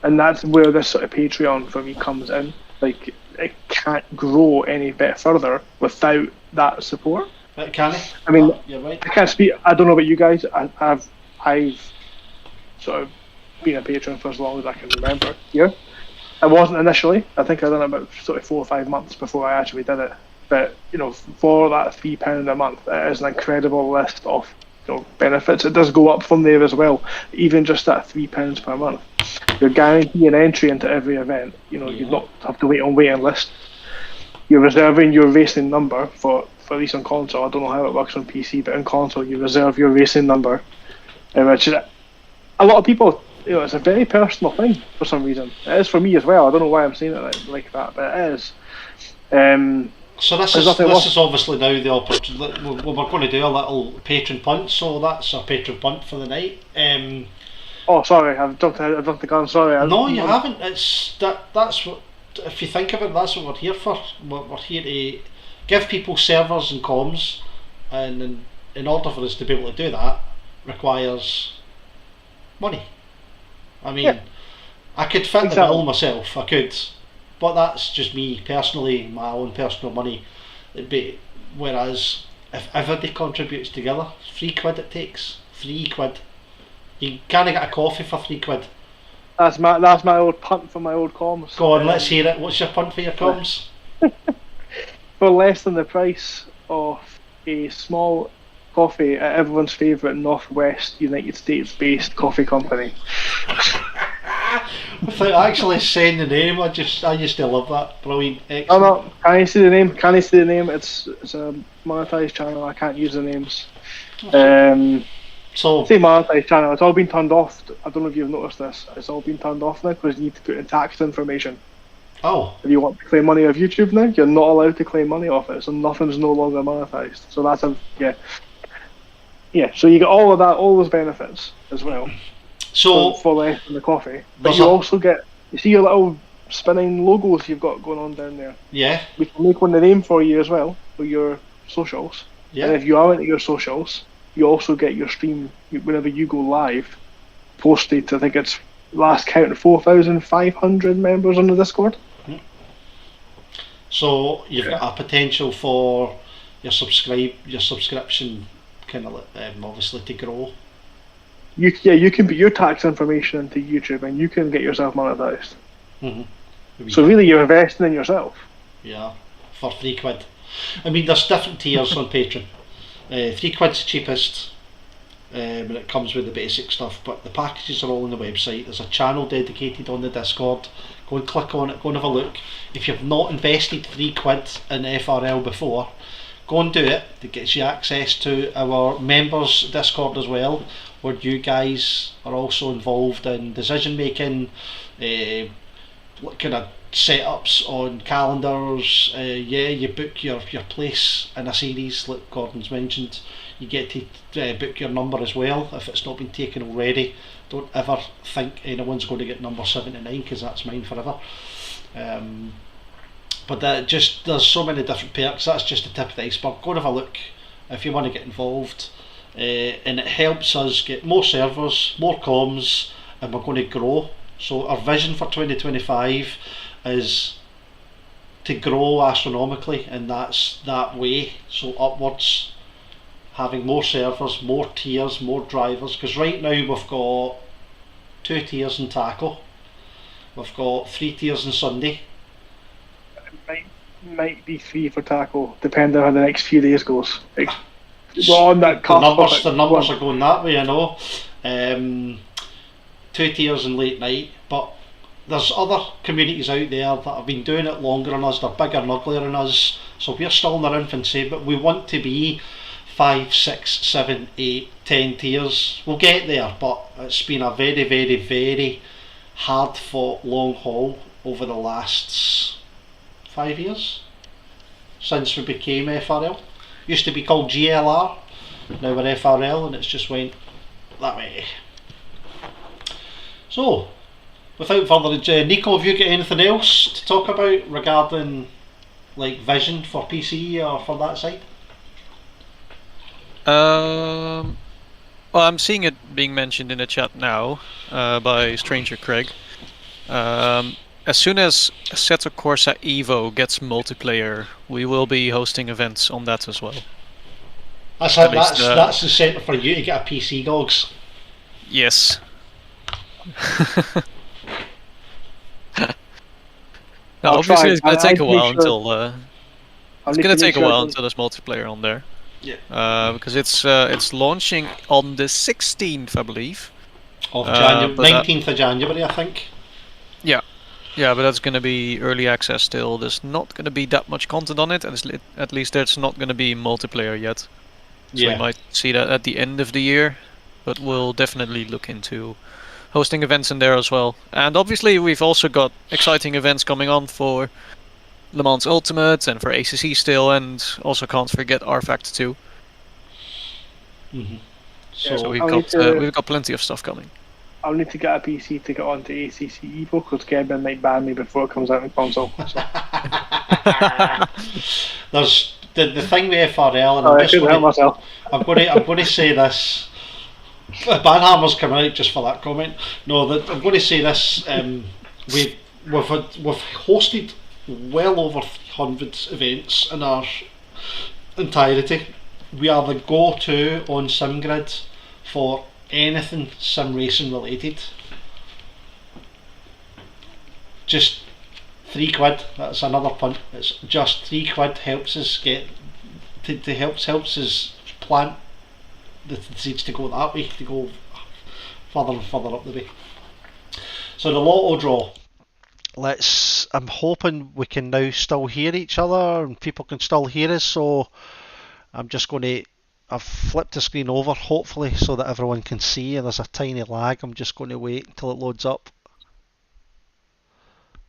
and that's where this sort of Patreon for me comes in. Like, it can't grow any bit further without that support. Can it? I mean, you're right. I can't speak. I don't know about you guys. I've sort of been a patron for as long as I can remember. Yeah, I wasn't initially. I think I done it about sort of 4 or 5 months before I actually did it. But for that £3 a month, it is an incredible list of benefits. It does go up from there as well. Even just that £3 per month, you're guaranteeing entry into every event. You don't have to wait on waiting list. You're reserving your racing number for at least on console. I don't know how it works on PC, but on console you reserve your racing number, which is a lot of people. It's a very personal thing for some reason. It is for me as well. I don't know why I'm saying it like that, but it is. So this is obviously now the opportunity. We're going to do a little patron punt. So that's our patron punt for the night. Oh, sorry, I've jumped the gun. Sorry. No, you haven't. That's what. If you think of it, that's what we're here for. We're here to give people servers and comms, and in order for us to be able to do that, requires money. I mean, I could fit the bill myself. I could, but that's just me personally, my own personal money. Whereas if everybody contributes together, £3 it takes. £3. You can't get a coffee for £3. That's my old punt for my old comms. Go on, let's hear it. What's your punt for your comms? For less than the price of a small coffee at everyone's favourite Northwest United States based coffee company. Without actually saying the name, I used to love that. Brilliant. Excellent. No, can I see the name? It's a monetized channel. I can't use the names. So say monetized channel. It's all been turned off. I don't know if you've noticed this. It's all been turned off now because you need to put in tax information. Oh. If you want to claim money off YouTube now, you're not allowed to claim money off it. So nothing's no longer monetized. So that's yeah. So you get all of that, all those benefits as well. So for less than the coffee, but you also get. You see your little spinning logos you've got going on down there. Yeah. We can make one the name for you as well for your socials. Yeah. And if you are into your socials, you also get your stream whenever you go live posted. I think it's last count 4,500 members on the Discord. So you've got a potential for your subscription kind of obviously to grow. You can put your tax information into YouTube and you can get yourself monetized. So really you're investing in yourself. Yeah, for £3. I mean, there's different tiers on Patreon. £3's the cheapest, and it comes with the basic stuff, but the packages are all on the website. There's a channel dedicated on the Discord. Go and click on it, go and have a look. If you've not invested £3 in FRL before, go and do it. It gets you access to our members Discord as well, where you guys are also involved in decision making, kind of setups on calendars. You book your place in a series like Gordon's mentioned. You get to book your number as well if it's not been taken already. Don't ever think anyone's going to get number 79 because that's mine forever. But there's so many different perks. That's just the tip of the iceberg. Go and have a look if you want to get involved, and it helps us get more servers, more comms, and we're going to grow. So our vision for 2025 is to grow astronomically, and that's that way. So upwards, having more servers, more tiers, more drivers. Because right now we've got 2 tiers in tackle. We've got 3 tiers in Sunday. Might be 3 for tackle, depending on how the next few days goes. We're on that cusp. The numbers are going that way, I know. 2 tiers in late night, but there's other communities out there that have been doing it longer than us. They're bigger and uglier than us, so we're still in our infancy. But we want to be 5, 6, 7, 8, 10 tiers. We'll get there, but it's been a very, very, very hard fought long haul over the last 5 years since we became FRL. Used to be called GLR, now we're FRL, and it's just went that way. So, without further ado, Nico, have you got anything else to talk about regarding like vision for PC or for that side? Well, I'm seeing it being mentioned in the chat now by Stranger Craig. As soon as Assetto Corsa Evo gets multiplayer, we will be hosting events on that as well. That's the centre for you to get a PC, dogs. Yes. Now, obviously, it's going to take a while until there's multiplayer on there. Yeah. Because it's launching on the 16th, I believe. Of January, 19th of January, I think. Yeah. Yeah, but that's going to be early access still. There's not going to be that much content on it, and at least there's not going to be multiplayer yet. So we might see that at the end of the year, but we'll definitely look into hosting events in there as well. And obviously we've also got exciting events coming on for Le Mans Ultimate and for ACC still, and also can't forget RFACT 2. Mm-hmm. So we've got plenty of stuff coming. I'll need to get a PC to get onto ACC Evo because Kevin might ban me before it comes out in console. So. There's the thing with FRL, and I'm going to say this. Banhammer's coming out just for that comment. No, I'm going to say this. We've hosted well over 100 events in our entirety. We are the go-to on SimGrid for anything sim racing related. Just £3. That's another punt. It's just £3 helps us get helps us plant the seeds to go that way, to go further and further up the way. So the Lotto draw. I'm hoping we can now still hear each other and people can still hear us. So I'm just going to. I've flipped the screen over, hopefully, so that everyone can see, and there's a tiny lag. I'm just going to wait until it loads up.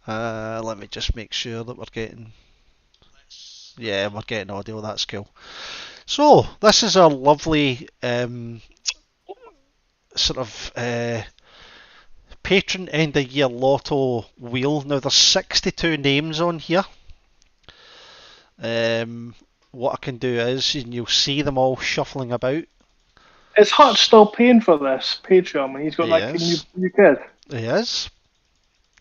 Let me just make sure that we're getting... Yeah, we're getting audio, that's cool. So, this is our lovely patron end of year Lotto wheel. Now, there's 62 names on here. What I can do is, and you'll see them all shuffling about. Is Hutch still paying for this Patreon when he's got that new kid? He is.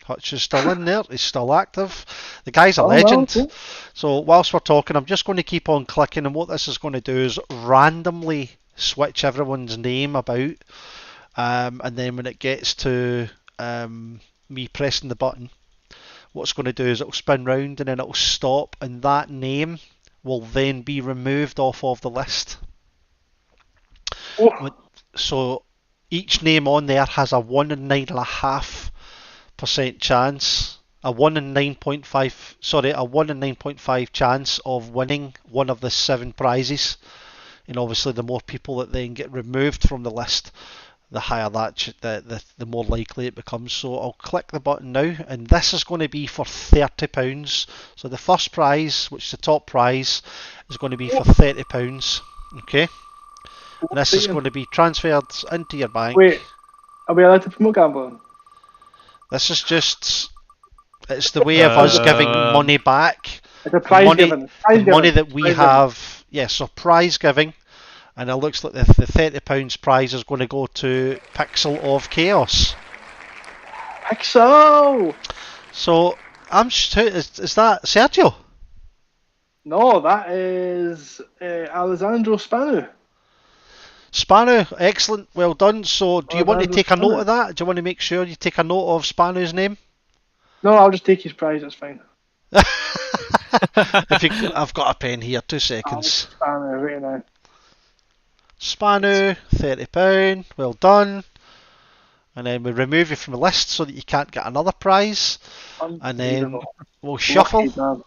Hutch is still in there. He's still active. The guy's a legend. Well, okay. So whilst we're talking, I'm just going to keep on clicking, and what this is going to do is randomly switch everyone's name about, and then when it gets to me pressing the button, what it's going to do is it'll spin round and then it'll stop, and that name will then be removed off of the list. Oh. So each name on there has a 1 in 9.5% chance a 1 in 9.5, sorry, a 1 in 9.5 chance of winning one of the 7 prizes. And obviously the more people that then get removed from the list, the higher that the more likely it becomes. So I'll click the button now, and this is going to be for £30. So the first prize, which is the top prize, is going to be for £30. Okay, and this is going to be transferred into your bank. Wait, are we allowed to promote gambling? This is just, it's the way of us giving money back. It's a prize giving. Money that we have. Yeah, so prize giving. And it looks like the £30 prize is going to go to Pixel of Chaos. Pixel! So, is that Sergio? No, that is Alessandro Spanu. Spanu, excellent, well done. So, do you want to take a note Spanu. of that? Do you want to make sure you take a note of Spanu's name? No, I'll just take his prize, it's fine. I've got a pen here, 2 seconds. Spanu, right now. Spanu, £30, well done. And then we remove you from the list so that you can't get another prize. And then we'll shuffle.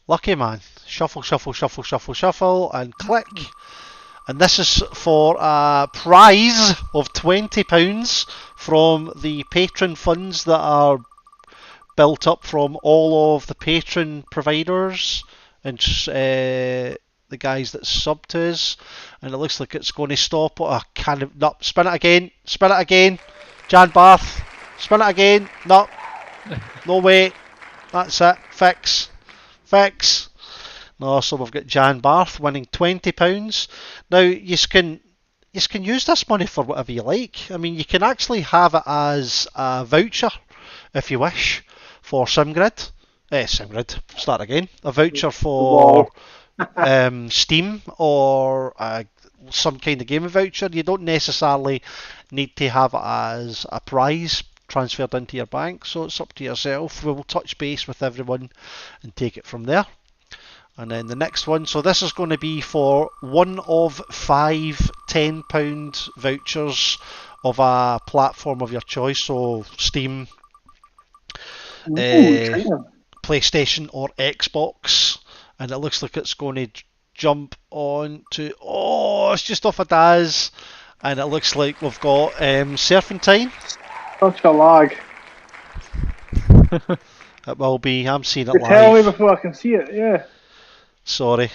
Lucky man. Shuffle, shuffle, shuffle, shuffle, shuffle, and click. And this is for a prize of £20 from the patron funds that are built up from all of the patron providers and the guys that sub to us. And it looks like it's going to stop at a can of... No, spin it again. Jan Barth, spin it again. No, no way. That's it. Fix. No, so we've got Jan Barth winning £20. Now you can use this money for whatever you like. I mean, you can actually have it as a voucher if you wish for SimGrid. Start again. A voucher for Steam or some kind of gaming voucher. You don't necessarily need to have it as a prize transferred into your bank, so it's up to yourself. We will touch base with everyone and take it from there. And then the next one, so this is going to be for one of 5 £10 vouchers of a platform of your choice, so Steam, PlayStation or Xbox. And it looks like it's going to jump on to... Oh, it's just off a Daz. And it looks like we've got Serpentine. Such a lag. It will be. I'm seeing it live. Tell me before I can see it, yeah. Sorry.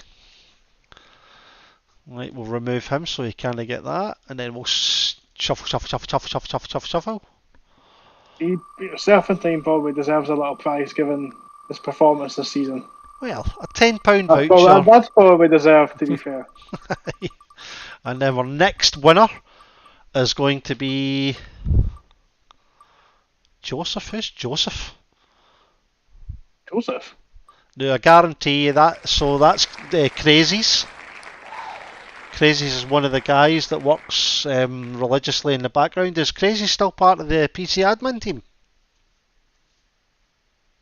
Right, we'll remove him so you can't get that. And then we'll shuffle. Serpentine probably deserves a little prize given his performance this season. Well, a £10 voucher. That's probably deserved, to be fair. And then our next winner is going to be Joseph. Who's Joseph? Joseph? No, I guarantee you that. So that's Crazies. Crazies is one of the guys that works religiously in the background. Is Crazy still part of the PC admin team?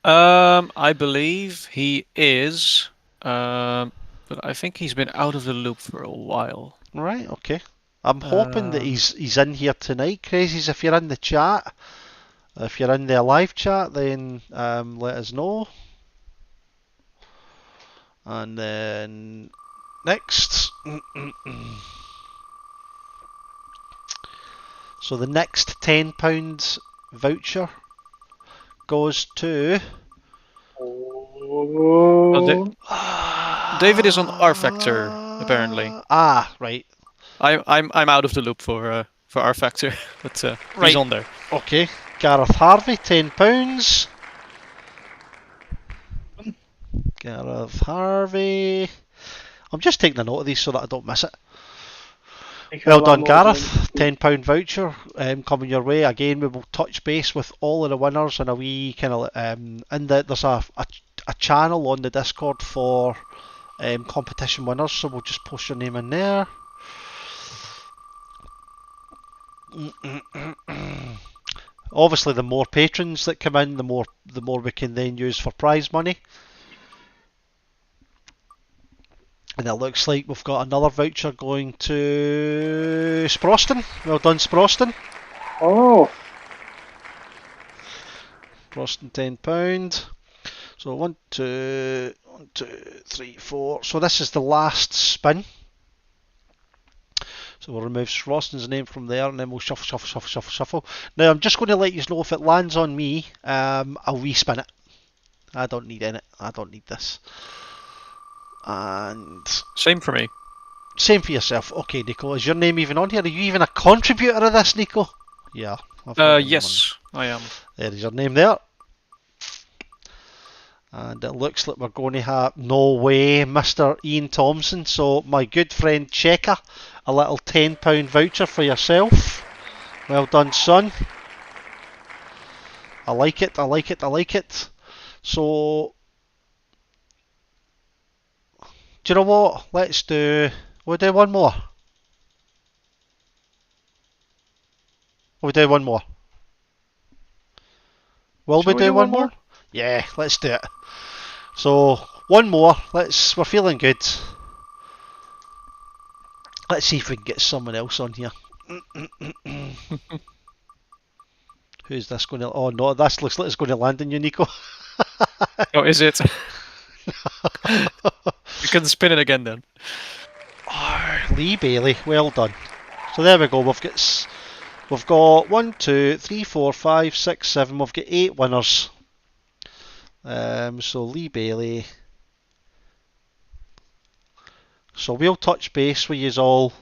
I believe he is, but I think he's been out of the loop for a while. Right, okay. I'm hoping that he's in here tonight. Crazies, if you're in the chat, if you're in the live chat, then let us know. And then next. So the next £10 voucher goes to... David is on R Factor apparently. Ah, right. I'm out of the loop for R Factor, but right. He's on there. Okay, Gareth Harvey, £10. Gareth Harvey. I'm just taking a note of these so that I don't miss it. Well done, Gareth. £10 voucher coming your way. Again, we will touch base with all of the winners and a wee kind of there's a channel on the Discord for competition winners, so we'll just post your name in there. Obviously, the more patrons that come in, the more we can then use for prize money. And it looks like we've got another voucher going to Sproston. Well done, Sproston. Oh. Frosting £10. So 1, 2, 1, 2, 3, 4. So this is the last spin. So we'll remove Frosting's name from there, and then we'll shuffle, shuffle, shuffle, shuffle, shuffle. Now I'm just going to let you know if it lands on me, I'll respin it. I don't need it. I don't need this. And Same for me. same for yourself. Okay, Nico, is your name even on here? Are you even a contributor of this, Nico? Yeah. I've got your name Yes, I am. on. There is your name there. And it looks like we're going to have, no way, Mr. Ian Thompson. So my good friend Checker, a little £10 voucher for yourself. Well done, son. I like it, I like it, I like it. So, do you know what? We'll do one more. We'll do one more. Will we do one more? Yeah, let's do it. So, one more. We're feeling good. Let's see if we can get someone else on here. Who's this going to... Oh no, this looks like it's going to land on you, Nico. Oh, is it? You can spin it again then. Oh, Lee Bailey, well done. So there we go. We've got 1, 2, 3, 4, 5, 6, 7. We've got 8 winners. So Lee Bailey. So we'll touch base with you all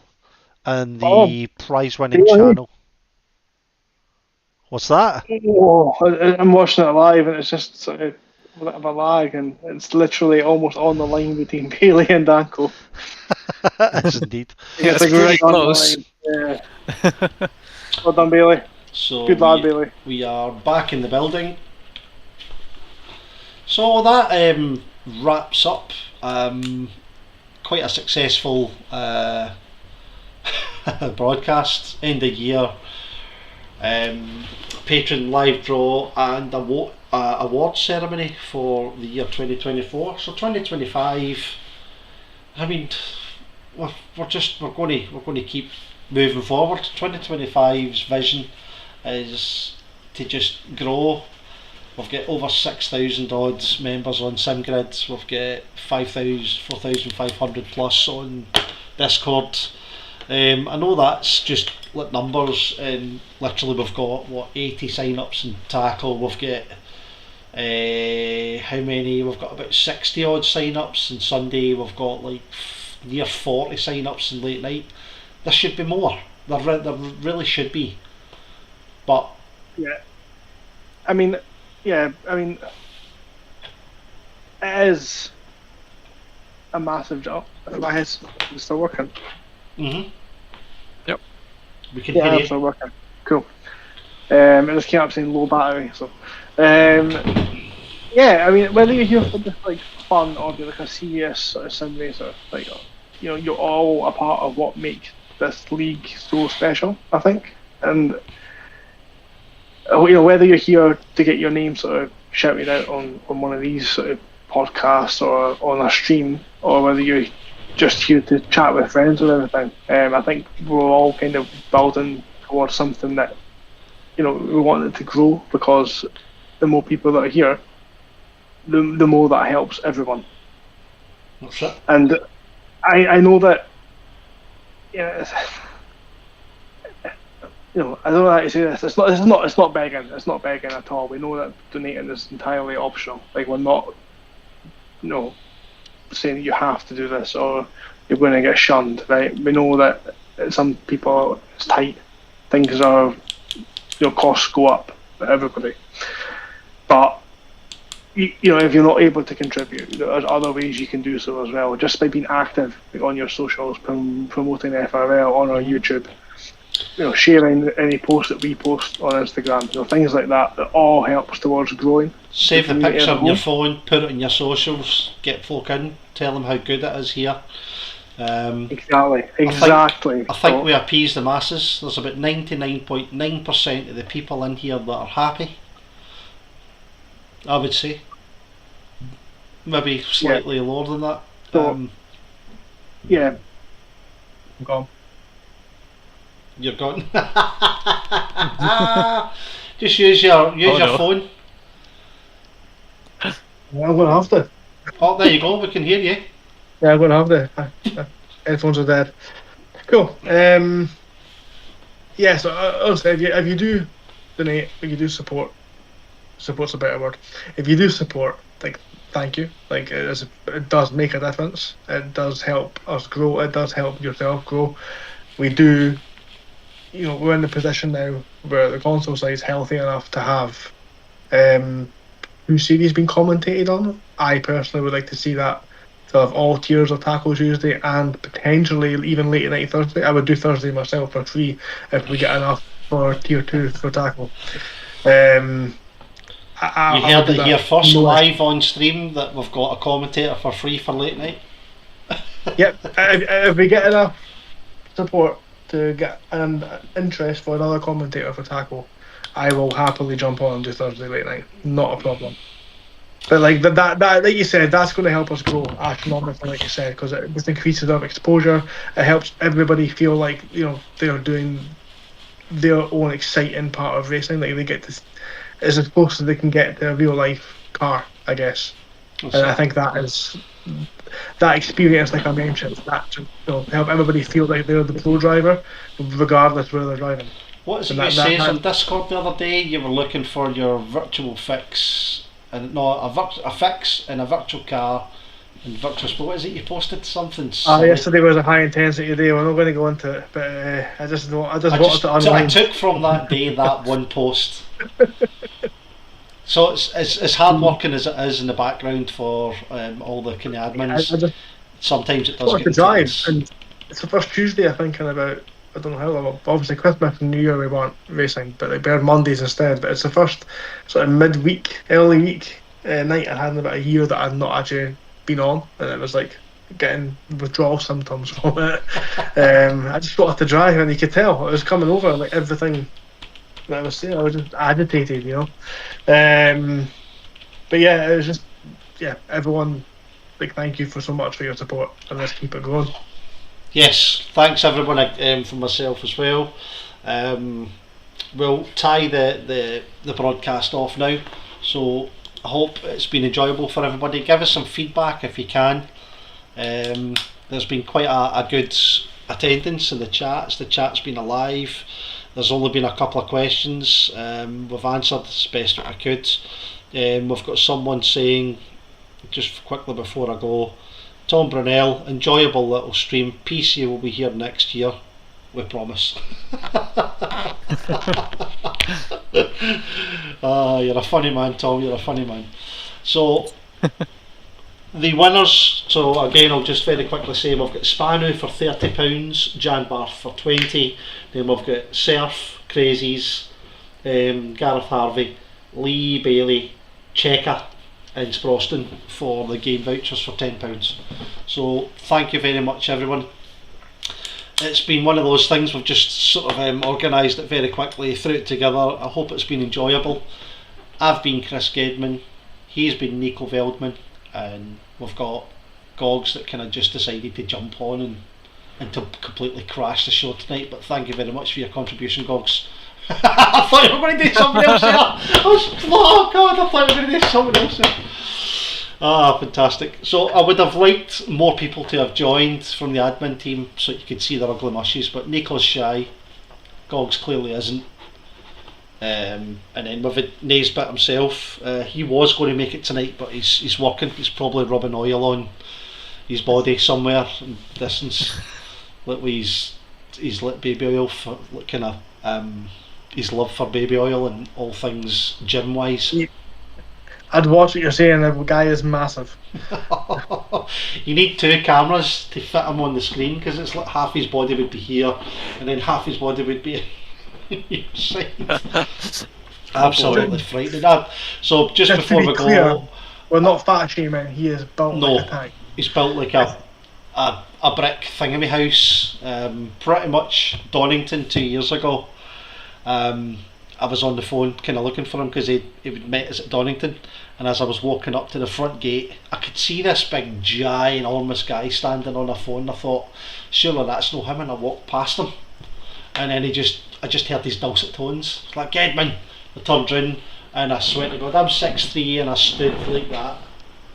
in the prize winning channel. What's that? Oh, I'm watching it live and it's just sort of a bit of a lag, and it's literally almost on the line between Bailey and Danko. It's indeed. Yeah, it's like pretty right on the close. line. Yeah. Well done, Bailey. So Good lad, Bailey. We are back in the building. So that wraps up quite a successful broadcast, end of year, patron live draw and award ceremony for the year 2024. So 2025, I mean, we're going to keep moving forward. 2025's vision is to just grow. We've got over 6,000 odd members on SimGrid. We've got 4,500 plus on Discord. I know that's just like numbers, and literally we've got 80 sign-ups in Tackle. We've got how many? We've got about 60 odd sign-ups in Sunday. We've got like near 40 sign-ups in Late Night. There should be more. There really should be. But Yeah, I mean, it is a massive job. My head's still working. Yep. We can Yeah, hear it's still working. Cool. It just came up saying low battery. So, yeah, I mean, whether you're here for just like fun or be like a serious sort of sim racer, like, you know, you're all a part of what makes this league so special, I think. And you know, whether you're here to get your name sort of shouted out on one of these sort of podcasts or on a stream, or whether you're just here to chat with friends and everything, I think we're all kind of building towards something that, you know, we want it to grow, because the more people that are here, the more that helps everyone. That's it. And I know that, you know, you know, I don't know how to say this. It's not begging. It's not begging at all. We know that donating is entirely optional. Like, we're not, you know, saying that you have to do this or you're going to get shunned. Right? We know that some people, it's tight. Things are, you know, costs go up for everybody. But you know, if you're not able to contribute, there's other ways you can do so as well. Just by being active, like, on your socials, promoting FRL on our YouTube. You know, sharing any post that we post on Instagram, you know, things like that, that all helps towards growing. Save the community picture as a on your whole. phone, put it on your socials, get folk in, tell them how good it is here. Exactly. I think we appease the masses. There's about 99.9% of the people in here that are happy, I would say. Maybe slightly lower than that. So, yeah. Go. You're gone. Just use your phone. I'm going to have to. Oh, there you go. We can hear you. Yeah, I'm going to have to. Headphones are dead. Cool. Yeah, so honestly, if you do donate, if you do support's a better word. If you do support, like, thank you. Like, it does make a difference. It does help us grow. It does help yourself grow. We do, we're in the position now where the console side is healthy enough to have two series being commentated on. I personally would like to see that, to have all tiers of Taco Tuesday and potentially even late night Thursday. I would do Thursday myself for free if we get enough for tier 2 for Taco. You I would heard do it that. here first, No, live on stream, that we've got a commentator for free for late night. Yep. If we get enough support to get an interest for another commentator for Taco, I will happily jump on and do Thursday late night. Not a problem. But like that, like you said, that's going to help us grow astronomically, like you said, because it just increases our exposure. It helps everybody feel like they're doing their own exciting part of racing. Like they get to, as close as they can get to a real life car, I guess. And I think that is that experience, like I mentioned, that to help everybody feel like they're the pro driver, regardless where they're driving. What is it And you says on Discord the other day? You were looking for your virtual fix, and no, a fix in a virtual car and virtual sport. What is it you posted? Something silly. Yesterday was a high intensity day. We're not going to go into it, but I just wanted to unwind. I took from that day that one post. So it's as hard working as it is in the background for all the kind of admins. Sometimes it does get get to drive, intense. and it's the first Tuesday I think in about, I don't know how long. Obviously Christmas and New Year we weren't racing, but they were Mondays instead. But it's the first sort of midweek, early week night I had in about a year that I'd not actually been on, and it was like getting withdrawal symptoms from it. I just wanted to drive, and you could tell it was coming over, like everything that I was saying. I was just agitated, But yeah, it was just, everyone, like, thank you for so much for your support, and let's keep it going. Yes, thanks everyone for myself as well. We'll tie the broadcast off now, so I hope it's been enjoyable for everybody. Give us some feedback if you can. There's been quite a good attendance in the chats. The chat's been alive. There's only been a couple of questions. We've answered as best we could. We've got someone saying, just quickly before I go, Tom Brunel, enjoyable little stream. PC will be here next year. We promise. You're a funny man, Tom. You're a funny man. So, the winners. So again, I'll just very quickly say we've got Spanu for £30, Jan Barth for 20. Then we've got Surf, Crazies, Gareth Harvey, Lee Bailey, Checker, and Sproston for the game vouchers for £10. So thank you very much, everyone. It's been one of those things, we've just sort of organised it very quickly, threw it together. I hope it's been enjoyable. I've been Chris Gedman, he's been Nico Veldman, and we've got Gogs that kind of just decided to jump on and to completely crash the show tonight. But thank you very much for your contribution, Gogs. I thought you were going to do something else there. Oh God, I thought you were going to do something else there. Fantastic. So I would have liked more people to have joined from the admin team so you could see their ugly mushies, but Nico's shy, Gogs clearly isn't, and then we've had Naisbit himself. He was going to make it tonight, but he's working. He's probably rubbing oil on his body somewhere in the distance, like he's lit baby oil for kind of his love for baby oil and all things gym wise. I'd watch what you're saying. The guy is massive. You need two cameras to fit him on the screen, because it's like half his body would be here and then half his body would be on your side. Absolutely frightening. So just before we go, we're not fat shaming. He is built like a tank. He's built like a brick thingamy house. Pretty much Donington 2 years ago. I was on the phone kind of looking for him because he would met us at Donington, and as I was walking up to the front gate I could see this big ginormous guy standing on a phone. I thought, surely that's no him, and I walked past him, and then I just heard his dulcet tones. It's like, Gedman. I turned round and I swear to God, I'm 6'3" and I stood like that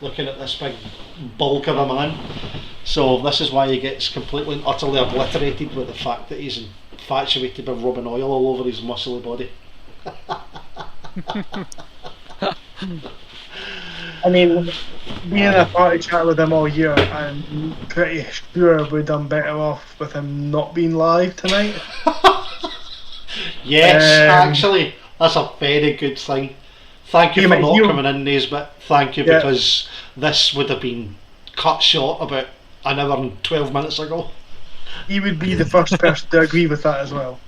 looking at this big bulk of a man. So this is why he gets completely and utterly obliterated with the fact that he's infatuated with rubbing oil all over his muscly body. I mean, being in a party chat with him all year, I'm pretty sure we've done better off with him not being live tonight. Yes, actually, that's a very good thing. Thank you for not coming in, Naismith. Thank you, because this would have been cut short about an hour and 12 minutes ago. He would be the first person to agree with that as well.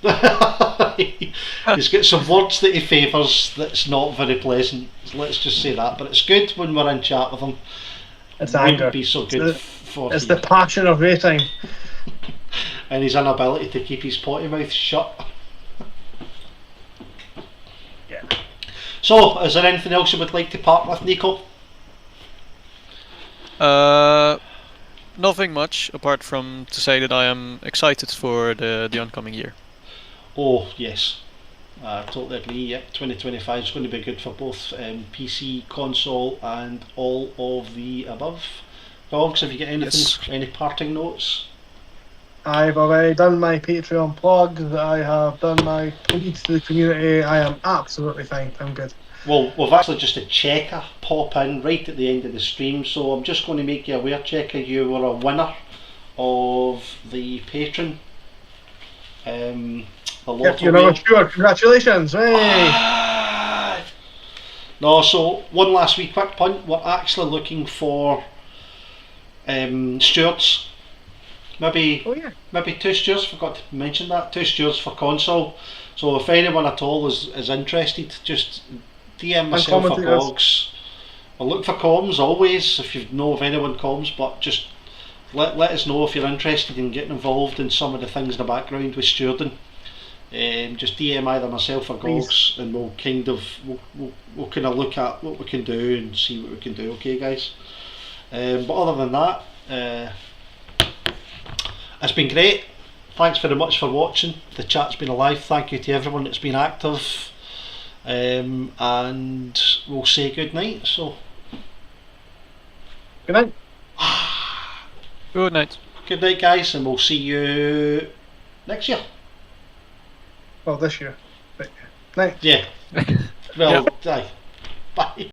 He's got some words that he favours that's not very pleasant. Let's just say that. But it's good when we're in chat with him. It's anger. Be so good it's the passion of racing. And his inability to keep his potty mouth shut. Yeah. So, is there anything else you would like to part with, Nico? Nothing much apart from to say that I am excited for the oncoming year. Oh yes, I totally agree. Yep, 2025 is going to be good for both PC, console, and all of the above. Dogs, have you got anything? Any parting notes? I've already done my Patreon plug. I have done my plea to the community. I am absolutely fine. I'm good. Well, we've actually just a checker pop in right at the end of the stream, so I'm just going to make you aware, checker, you were a winner of the patron. The Lotto you're not sure. Congratulations! Hey. No, so one last wee quick punt. We're actually looking for stewards. Maybe 2 stewards. Forgot to mention that. 2 stewards for console. So if anyone at all is interested, just DM myself or Gogs. I'll look for comms always if you know of anyone comms, but just let us know if you're interested in getting involved in some of the things in the background with stewarding. Just DM either myself or Gogs, and we'll kind of look at what we can do and see what we can do. Okay, guys. But other than that, it's been great. Thanks very much for watching. The chat's been alive. Thank you to everyone that's been active. And we'll say good night. So, good night. Good night. Good night, guys, and we'll see you next year. Well, this year. But, night. Yeah. Well, aye. Bye.